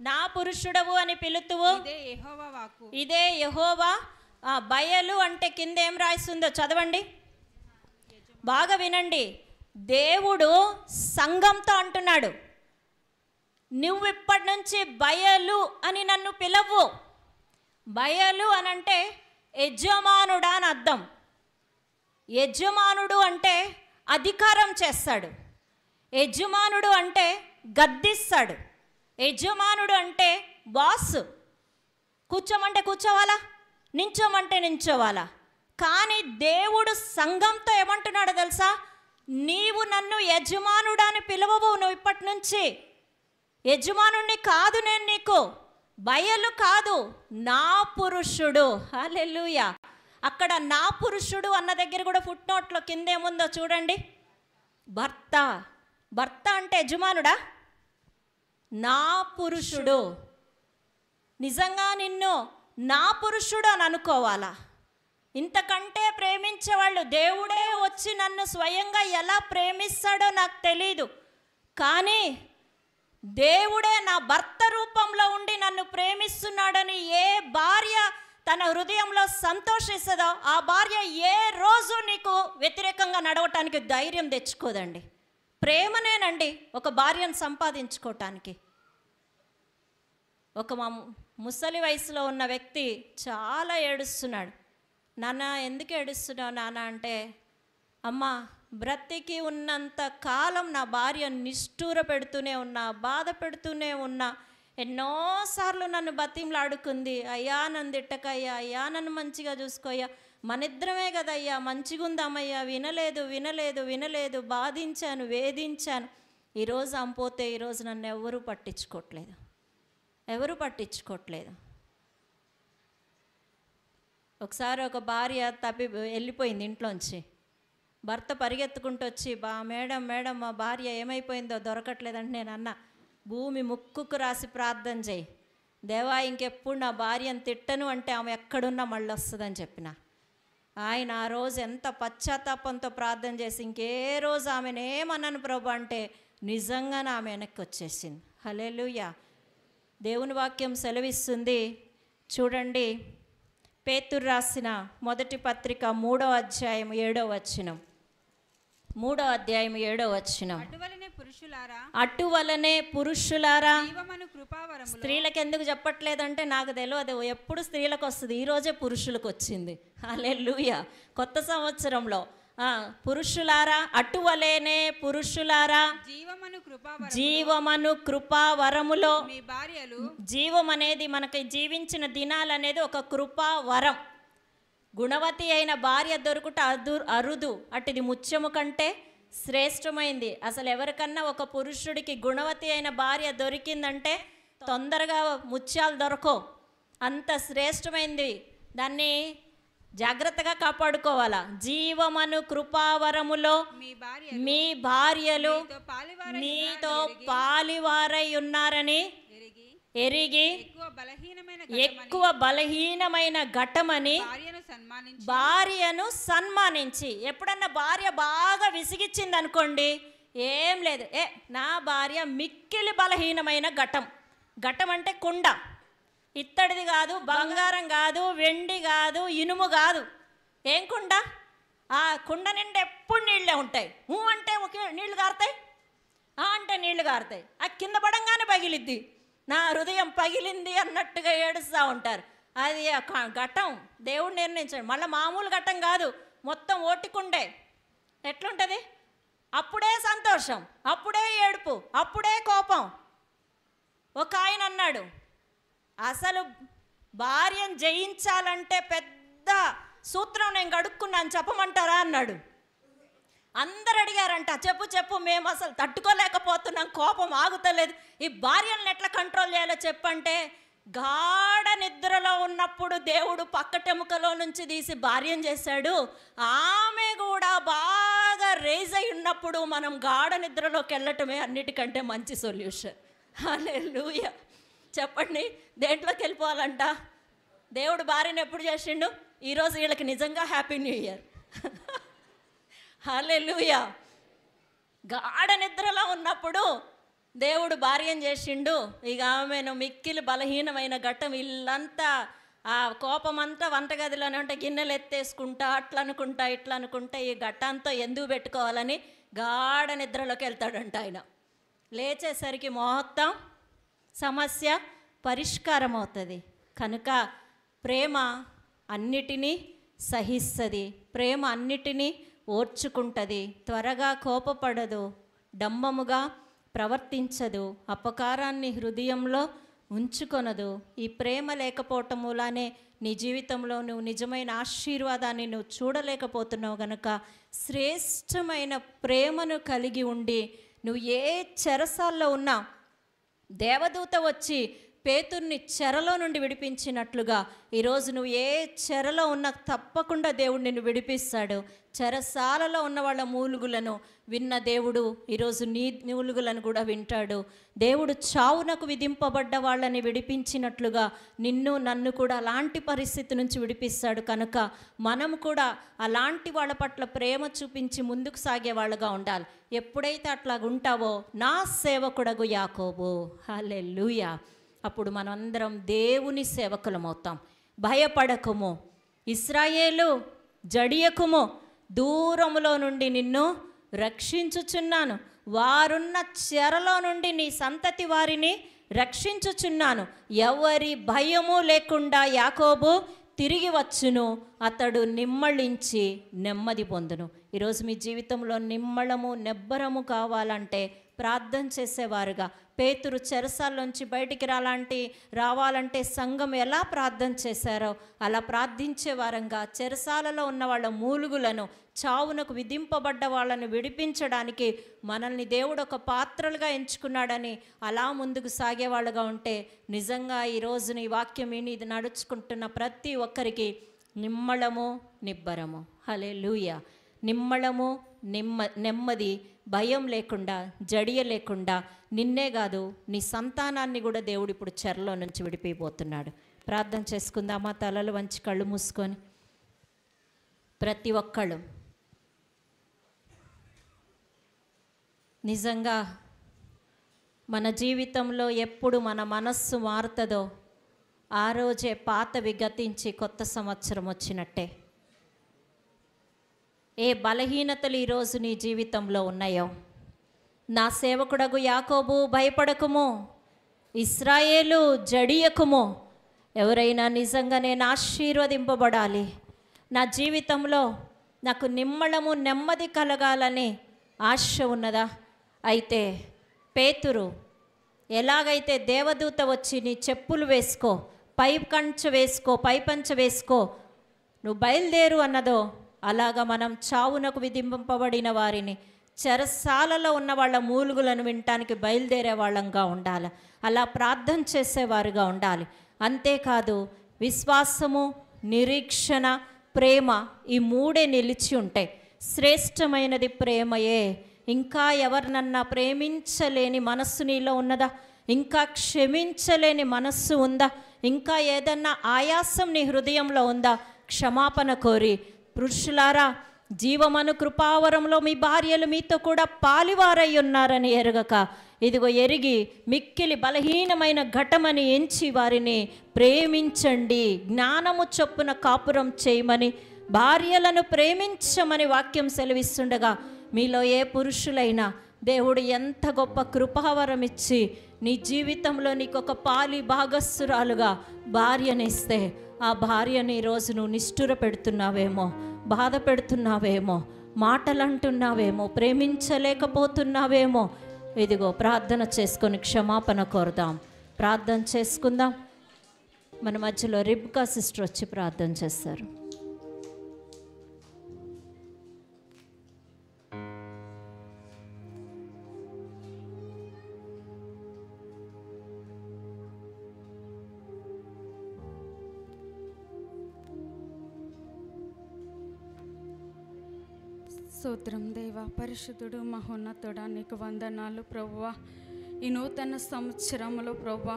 నా పురుషుడవు అని పిలుతువు. ఇదే యెహోవా. బయలు అంటే కింద ఏం రాయిస్తుందో చదవండి, బాగా వినండి. దేవుడు సంఘంతో అంటున్నాడు, నువ్వు ఇప్పటి నుంచి బయలు అని నన్ను పిలవు. బయలు అనంటే యజమానుడా అని అర్థం. యజమానుడు అంటే అధికారం చేస్తాడు, యజమానుడు అంటే గద్దిస్తాడు, యజమానుడు అంటే బాస్. కూర్చోమంటే కూర్చోవాలా, నించోమంటే నించోవాలా. కానీ దేవుడు సంఘంతో ఏమంటున్నాడో తెలుసా? నీవు నన్ను యజమానుడా అని పిలవవు. నువ్వు ఇప్పటి నుంచి యజమానుడిని కాదు, నేను నీకు బయలు కాదు, నా పురుషుడు. హల్లెలూయా. అక్కడ నా పురుషుడు అన్న దగ్గర కూడా ఫుట్ నోట్లో కిందేముందో చూడండి. భర్త అంటే యజమానుడా? నా పురుషుడు. నిజంగా నిన్ను నా పురుషుడు అని అనుకోవాలా? ఇంతకంటే ప్రేమించేవాళ్ళు, దేవుడే వచ్చి నన్ను స్వయంగా ఎలా ప్రేమిస్తాడో నాకు తెలీదు, కానీ దేవుడే నా భర్త రూపంలో ఉండి నన్ను ప్రేమిస్తున్నాడని ఏ భార్య తన హృదయంలో సంతోషిస్తుందో ఆ భార్య ఏ రోజు నీకు వ్యతిరేకంగా నడవటానికి ధైర్యం తెచ్చుకోదండి. ప్రేమనేనండి ఒక భార్యను సంపాదించుకోవటానికి. ఒక ముసలి వయసులో ఉన్న వ్యక్తి చాలా ఏడుస్తున్నాడు. నాన్న ఎందుకు ఏడుస్తున్నావు నాన్న అంటే, అమ్మ బ్రతికి ఉన్నంత కాలం నా భార్య నిష్ఠూర పెడుతూనే ఉన్నా, బాధ పెడుతూనే ఉన్నా, ఎన్నోసార్లు నన్ను బతిమలాడుకుంది. అయ్యా నన్ను తిట్టకయ్యా, అయ్యా నన్ను మంచిగా చూసుకోయ్యా, మనిద్దరమే కదయ్యా, మంచిగా ఉందామయ్యా, వినలేదు, బాధించాను, వేధించాను. ఈరోజు అంపోతే ఈరోజు నన్ను ఎవరు పట్టించుకోవట్లేదు. ఒకసారి ఒక భార్య వెళ్ళిపోయింది ఇంట్లోంచి. భర్త పరిగెత్తుకుంటూ వచ్చి, మేడం మా భార్య ఏమైపోయిందో దొరకట్లేదంటే నేను అన్నా, భూమి ముక్కుకు రాసి ప్రార్థన చేయి, దేవా ఇంకెప్పుడు నా భార్యను తిట్టను అంటే ఆమె ఎక్కడున్నా మళ్ళీ వస్తుందని చెప్పిన. ఆయన ఆ రోజు ఎంత పశ్చాత్తాపంతో ప్రార్థన చేసి ఇంకే రోజు ఆమెను ఏమన్నాను ప్రభు అంటే నిజంగానే ఆమె వెనక్కి వచ్చేసింది. హల్లెలూయా. దేవుని వాక్యం సెలవిస్తుంది చూడండి, పేతురు రాసిన మొదటి పత్రిక 3వ అధ్యాయం 7వ వచనం. 3వ అధ్యాయం 7వ వచనం. పురుషులారా అటువలనే పురుషులారా. జీవమను కృపావరములో. స్త్రీలకు ఎందుకు చెప్పట్లేదంటే నాకు తెలియదు, ఎప్పుడు స్త్రీలకు వస్తుంది, ఈరోజే పురుషులకు వచ్చింది. హల్లెలూయా. కొత్త సంవత్సరంలో పురుషులారా, అటువలేనే పురుషులారా జీవమను కృపావరములో మీ భార్యలు. జీవం అనేది మనకి జీవించిన దినాలు అనేది ఒక కృపావరం. గుణవతి అయిన భార్య దొరుకుట అరుదు, అటుది ముత్యము కంటే శ్రేష్టమైంది. అసలు ఎవరికన్నా ఒక పురుషుడికి గుణవతి అయిన భార్య దొరికిందంటే తొందరగా ముత్యాలు దొరకవు, అంత శ్రేష్టమైంది. దాన్ని జాగ్రత్తగా కాపాడుకోవాలా. జీవమను కృపావరములో మీ భార్యలు మీతో పాలివారై ఉన్నారని ఎరిగి ఎక్కువ బలహీనమైన ఘటమని భార్యను సన్మానించి. ఎప్పుడన్నా భార్య బాగా విసిగిచ్చింది అనుకోండి, ఏం లేదు, నా భార్య మిక్కిలి బలహీనమైన ఘటం. ఘటం అంటే కుండ, ఇత్తడిది కాదు, బంగారం కాదు, వెండి కాదు, ఇనుము కాదు. ఏం కుండ? ఆ కుండ నిండా ఎప్పుడు నీళ్ళే ఉంటాయి. అంటే నీళ్లు కారుతాయి, అంటే నీళ్లు కారుతాయి. ఆ కింద పడంగానే పగిలిద్ది. నా హృదయం పగిలింది అన్నట్టుగా ఏడుస్తూ ఉంటారు. అది ఘటం దేవుడు నిర్ణయించాడు. మళ్ళీ మామూలు ఘటం కాదు, మొత్తం ఓటికుండే. ఎట్లుంటుంది? అప్పుడే సంతోషం, అప్పుడే ఏడుపు, అప్పుడే కోపం. ఒక ఆయన అన్నాడు, అసలు భార్యను జయించాలంటే పెద్ద సూత్రం నేను గడుక్కున్నాను, చెప్పమంటారా అన్నాడు. అందరు అడిగారంట, చెప్పు, మేము అసలు తట్టుకోలేకపోతున్నాం, కోపం ఆగుతలేదు, ఈ భార్యలను ఎట్లా కంట్రోల్ చేయాలో చెప్పంటే, గాఢ నిద్రలో ఉన్నప్పుడు దేవుడు పక్కటెముకలో నుంచి తీసి భార్యను చేశాడు. ఆమె కూడా బాగా రేజ్ అయి ఉన్నప్పుడు మనం గాఢ నిద్రలోకి వెళ్ళటమే అన్నిటికంటే మంచి సొల్యూషన్. హల్లెలూయా. చెప్పండి, దేంట్లోకి వెళ్ళిపోవాలంట? దేవుడు భార్యను ఎప్పుడు చేసిండు? ఈరోజు వీళ్ళకి నిజంగా హ్యాపీ న్యూ ఇయర్. హల్లెలూయా. గాఢ నిద్రలో ఉన్నప్పుడు దేవుడు భార్యను చేసిండు. ఇక ఆమెను మిక్కిలి బలహీనమైన ఘట్టం, ఇల్లంతా ఆ కోపమంతా వంటగదిలోనే ఉంటే గిన్నెలు ఎత్తేసుకుంటా, అట్లా అనుకుంటా, ఇట్లా అనుకుంటా, ఈ ఘట్టంతో ఎందుకు పెట్టుకోవాలని గాఢ నిద్రలోకి వెళ్తాడంట ఆయన. లేచేసరికి మొత్తం సమస్య పరిష్కారం అవుతుంది. కనుక ప్రేమ అన్నిటినీ సహిస్తుంది, ప్రేమ అన్నిటినీ ఓర్చుకుంటుంది, త్వరగా కోపపడదు, డంబముగా ప్రవర్తించదు, అపకారాన్ని హృదయంలో ఉంచుకొనదు. ఈ ప్రేమ లేకపోవటం మూలానే నీ జీవితంలో నువ్వు నిజమైన ఆశీర్వాదాన్ని నువ్వు చూడలేకపోతున్నావు. కనుక శ్రేష్టమైన ప్రేమను కలిగి ఉండి నువ్వు ఏ చెరసాల్లో ఉన్నా దేవదూత వచ్చి పేతుర్ని చెరలో నుండి విడిపించినట్లుగా ఈరోజు నువ్వు ఏ చెరలో ఉన్నా తప్పకుండా దేవుడు నిన్ను విడిపిస్తాడు. చెరసాలలో ఉన్న వాళ్ళ మూలుగులను విన్న దేవుడు ఈరోజు నీ మూలుగులను కూడా వింటాడు. దేవుడు చావునకు విధింపబడ్డ వాళ్ళని విడిపించినట్లుగా నిన్ను నన్ను కూడా అలాంటి పరిస్థితి నుంచి విడిపిస్తాడు. కనుక మనం కూడా అలాంటి వాళ్ళ పట్ల ప్రేమ చూపించి ముందుకు సాగే వాళ్ళగా ఉండాలి. ఎప్పుడైతే అట్లా ఉంటావో, నా సేవకుడగు యాకోబు, హల్లెలూయా, అప్పుడు మనందరం దేవుని సేవకులమవుతాం. భయపడకుము, ఇశ్రాయేలు జడియకుము, దూరములో నుండి నిన్ను రక్షించుచున్నాను, వారున్న చెరలో నుండి నీ సంతతి వారిని రక్షించుచున్నాను. ఎవరి భయము లేకుండా యాకోబు తిరిగి వచ్చును, అతడు నిమ్మళించి నెమ్మది పొందును. ఈరోజు మీ జీవితంలో నిమ్మళము నెబ్బరము కావాలంటే ప్రార్థన చేసేవారుగా, పేతురు చెరసాల్లోంచి బయటికి రావాలంటే సంఘం ఎలా ప్రార్థన చేశారో అలా ప్రార్థించే వారంగా, చెరసాలలో ఉన్న వాళ్ళ మూలుగులను, చావునకు విధింపబడ్డ వాళ్ళని విడిపించడానికి మనల్ని దేవుడు ఒక పాత్రలుగా ఎంచుకున్నాడని అలా ముందుకు సాగేవాళ్ళుగా ఉంటే నిజంగా ఈరోజు నీ వాక్యం విని ఇది నడుచుకుంటున్న ప్రతి ఒక్కరికి నిమ్మళము నిబ్బరము, హల్లెలూయా, నిమ్మళము నెమ్మది, భయం లేకుండా, జడియ లేకుండా నిన్నే కాదు నీ సంతానాన్ని కూడా దేవుడు ఇప్పుడు చెరలో నుంచి విడిపిపోతున్నాడు. ప్రార్థన చేసుకుందామా? తలలు వంచి కళ్ళు మూసుకొని ప్రతి ఒక్కళ్ళు నిజంగా మన జీవితంలో ఎప్పుడు మన మనస్సు మారుతుందో ఆ రోజే పాతవి గతించి కొత్త సంవత్సరం వచ్చినట్టే. ఏ బలహీనతలు ఈరోజు నీ జీవితంలో ఉన్నాయో, నా సేవకుడగు యాకోబు భయపడకుము, ఇశ్రాయేలు జడియకుము. ఎవరైనా నిజంగా నేను ఆశీర్వదింపబడాలి, నా జీవితంలో నాకు నిమ్మళము నెమ్మది కలగాలని ఆశ ఉన్నదా? అయితే పేతురు ఎలాగైతే దేవదూత వచ్చి నీ చెప్పులు వేసుకో, పై పంచ వేసుకో, నువ్వు బయలుదేరు అన్నదో, అలాగా మనం చావునకు విధింపబడిన వారిని, చెరసాలలో ఉన్న వాళ్ళ మూలుగులను వినటానికి బయలుదేరే వాళ్ళంగా ఉండాలి. అలా ప్రార్థన చేసేవారుగా ఉండాలి. అంతేకాదు విశ్వాసము, నిరీక్షణ, ప్రేమ, ఈ మూడే నిలిచి ఉంటాయి. శ్రేష్టమైనది ప్రేమయే. ఇంకా ఎవరినన్నా ప్రేమించలేని మనస్సు నీలో ఉన్నదా? ఇంకా క్షమించలేని మనస్సు ఉందా? ఇంకా ఏదన్నా ఆయాసం నీ హృదయంలో ఉందా? క్షమాపణ కోరి, పురుషులారా, జీవమను కృపావరంలో మీ భార్యలు మీతో కూడా పాలివారై ఉన్నారని ఎరగక, ఇదిగో ఎరిగి మిక్కిలి బలహీనమైన ఘటమని ఎంచి వారిని ప్రేమించండి. జ్ఞానము చొప్పున కాపురం చేయమని, భార్యలను ప్రేమించమని వాక్యం సెలవిస్తుండగా, మీలో ఏ పురుషులైనా దేవుడు ఎంత గొప్ప కృపావరం ఇచ్చి నీ జీవితంలో నీకు ఒక పాలి భాగస్సురాలుగా భార్యనిస్తే, ఆ భార్యని ఈరోజు నువ్వు నిష్ఠుర పెడుతున్నావేమో, బాధ పెడుతున్నావేమో, మాటలు అంటున్నావేమో, ప్రేమించలేకపోతున్నావేమో. ఇదిగో ప్రార్థన చేసుకొని క్షమాపణ కోరుదాం. ప్రార్థన చేసుకుందాం. మన మధ్యలో రిబ్కా సిస్టర్ వచ్చి ప్రార్థన చేస్తారు. స్తోత్రం దేవా, పరిశుద్ధుడు, మహోన్నతుడా, నీకు వందనాలు ప్రభువా. ఈ నూతన సంవత్సరంలో ప్రభువా,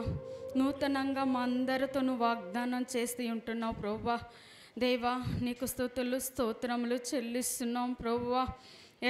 నూతనంగా మా అందరితో నువ్వు వాగ్దానం చేస్తూ ఉంటున్నావు ప్రభువా. దేవా, నీకు స్తుతులు స్తోత్రములు చెల్లిస్తున్నాం ప్రభువా.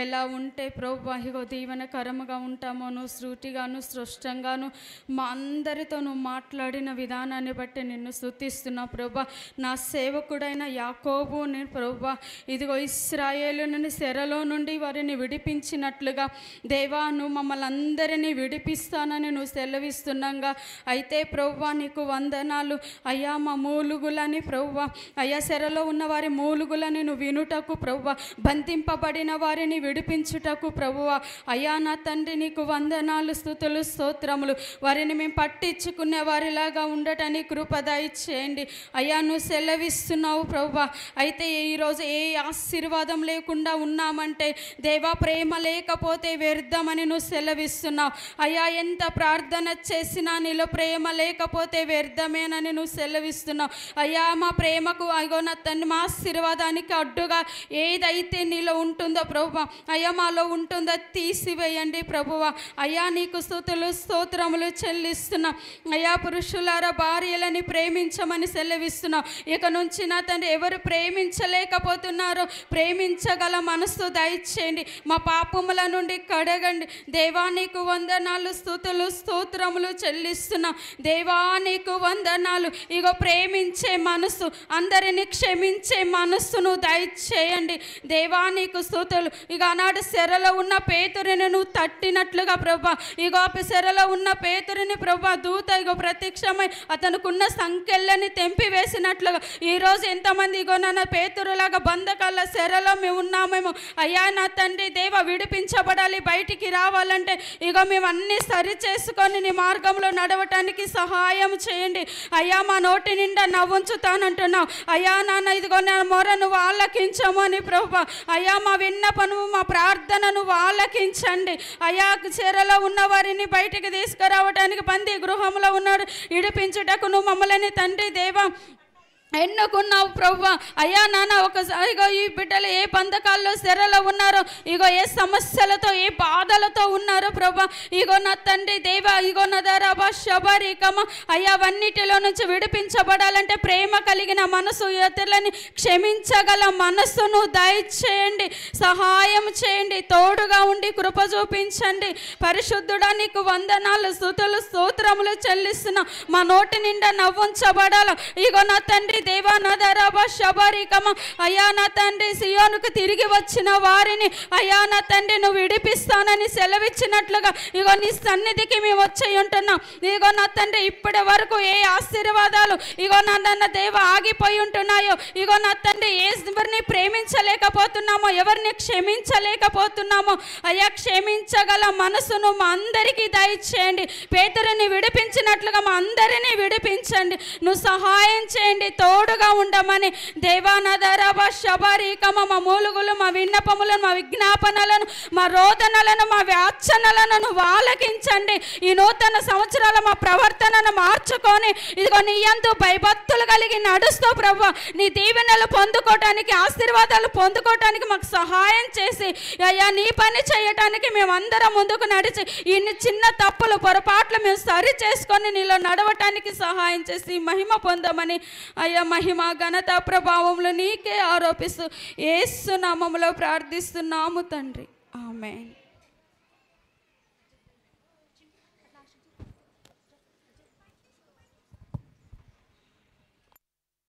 ఎలా ఉంటే ప్రభువా ఇగో దీవెనకరముగా ఉంటామో, నువ్వు సృష్టిగాను స్పష్టంగాను మా అందరితో నువ్వు మాట్లాడిన విధానాన్ని బట్టి నిన్ను స్తుతిస్తున్నావు ప్రభువా. నా సేవకుడైన యాకోబుని ప్రభువా, ఇదిగో ఇశ్రాయేలుని చెరలో నుండి వారిని విడిపించినట్లుగా దేవా, నువ్వు మమ్మల్ని అందరినీ విడిపిస్తానని నువ్వు సెలవిస్తున్నాగా, అయితే ప్రభువా నీకు వందనాలు అయ్యా. మా మూలుగులని ప్రభువా, అయ్యా చెరలో ఉన్న వారి మూలుగులని నువ్వు వినుటకు ప్రభువా, బంధింపబడిన వారిని విడిపించుటకు ప్రభువా, అయ్యా నా తండ్రి నీకు వందనాలు, స్తుతులు స్తోత్రములు. వారిని మేము పట్టించుకునే వారిలాగా ఉండటానికి కృప దయచేయండి అయ్యా. నువ్వు సెలవిస్తున్నావు ప్రభువా. అయితే ఈరోజు ఏ ఆశీర్వాదం లేకుండా ఉన్నామంటే దేవా, ప్రేమ లేకపోతే వ్యర్థమని నువ్వు సెలవిస్తున్నావు అయ్యా. ఎంత ప్రార్థన చేసినా నీలో ప్రేమ లేకపోతే వ్యర్థమేనని నువ్వు సెలవిస్తున్నావు అయ్యా. మా ప్రేమకు అయ్యో నా తండ్రి, మా ఆశీర్వాదానికి అడ్డుగా ఏదైతే నీలో ఉంటుందో ప్రభువా, అయ్యా మాలో ఉంటుందో తీసివేయండి ప్రభువా. అయ్యా నీకు స్తుతులు స్తోత్రములు చెల్లిస్తున్నాం అయ్యా. పురుషులారా, భార్యలని ప్రేమించమని సెలవిస్తున్నావు. ఇక నుంచి నా తండ్రి, ఎవరు ప్రేమించలేకపోతున్నారో ప్రేమించగల మనస్సు దయచేయండి. మా పాపముల నుండి కడగండి దేవా. నీకు వందనాలు, స్తుతులు స్తోత్రములు చెల్లిస్తున్నాం దేవా. నీకు వందనాలు. ఇగో ప్రేమించే మనస్సు, అందరిని క్షమించే మనస్సును దయచేయండి దేవా. నీకు స్తుతులు. ఇక ఆనాడు చెరలో ఉన్న పేతురుని నువ్వు తట్టినట్లుగా ప్రభా, ఇగో చెరలో ఉన్న పేతురుని ప్రభా దూత ఇగో ప్రత్యక్షమై అతనుకున్న సంఖ్యలని తెంపివేసినట్లుగా ఈరోజు ఎంతమంది ఇగో నా పేతురులాగా బంధకాల చెరలో మేము ఉన్నామేమో అయ్యా. నా తండ్రి దేవ, విడిపించబడాలి, బయటికి రావాలంటే ఇగో మేము అన్నీ సరి చేసుకొని నీ మార్గంలో నడవటానికి సహాయం చేయండి అయ్యా. మా నోటి నిండా నవ్వుంచుతానంటున్నావు అయ్యా. నాన్న ఇదిగో నా మొర నువ్వు ఆలకించమని ప్రభా అయ్యా. మా విన్నపను, మా ప్రార్థనను ఆలకించండి అయ్యా. చెరలో ఉన్న వారిని బయటికి తీసుకురావడానికి, బందీ గృహంలో ఉన్నారు విడిపించుటకు నువ్వు మమ్మల్ని తండ్రి దేవా ఎన్నుకున్నావు ప్రభువా అయ్యా. నాన్న ఒకసారి ఇగో ఈ బిడ్డలు ఏ బంధకాల్లో చెరలో ఉన్నారో, ఇగో ఏ సమస్యలతో ఏ బాధలతో ఉన్నారో ప్రభా, ఇగో నా తండ్రి దేవా, ఇగో నా దరాబా శబరికమ అయ్యా, అవన్నిటిలో నుంచి విడిపించబడాలంటే ప్రేమ కలిగిన మనసు, ఇతరులని క్షమించగల మనస్సును దయచేయండి, సహాయం చేయండి, తోడుగా ఉండి కృప చూపించండి. పరిశుద్ధుడా నీకు వందనాలు, స్తుతులు స్తోత్రములు చెల్లిస్తున్నాం. మా నోటి నిండా నవ్వుంచబడాలి ఇగో నా తండ్రి తండ్రి దేవా నా దరాబా శబరికమ అయ్యా నా తండ్రి సియోనుకు తిరిగి వచ్చిన వారిని అయ్యా నా తండ్రి నువ్వు విడిపిస్తానని సెలవిచ్చినట్లుగా ఇగో నీ సన్నిధికి మేము వచ్చి ఉంటున్నాం. ఇగో నా తండ్రి ఇప్పటి వరకు ఏ ఆశీర్వాదాలు ఇగో నా దేవ ఆగిపోయి ఉంటున్నాయో, ఇగో నా తండ్రి ఎవరిని ప్రేమించలేకపోతున్నామో, ఎవరిని క్షమించలేకపోతున్నామో అయ్యా క్షమించగల మనసును మా అందరికీ దయచేయండి. పేతురుని విడిపించినట్లుగా మా అందరినీ విడిపించండి. నువ్వు సహాయం చేయండి, తోడుగా ఉండమని దేవానదరబా శబరికమ మా మూలుగులు, మా విన్నపములను, మా విజ్ఞాపనలను, మా రోదనలను, మా వ్యాచనలను నువ్వు ఆలకించండి. ఈ నూతన సంవత్సరాల మా ప్రవర్తనను మార్చుకొని ఇదిగో నీ యందు భయభక్తులు కలిగి నడుస్తూ ప్రభువా నీ దీవెనలు పొందుకోవటానికి, ఆశీర్వాదాలు పొందుకోవటానికి మాకు సహాయం చేసి అయ్యా నీ పని చేయటానికి మేమందరం ముందుకు నడిచి ఇన్ని చిన్న తప్పులు పొరపాట్లు మేము సరి చేసుకొని నీలో నడవటానికి సహాయం చేసి మహిమ పొందమని అయ్యా మహిమ ఘనత ప్రభావములు నీకే ఆరోపిస్తూ యేసు నామములో ప్రార్థిస్తున్నాము తండ్రి. ఆమేన్.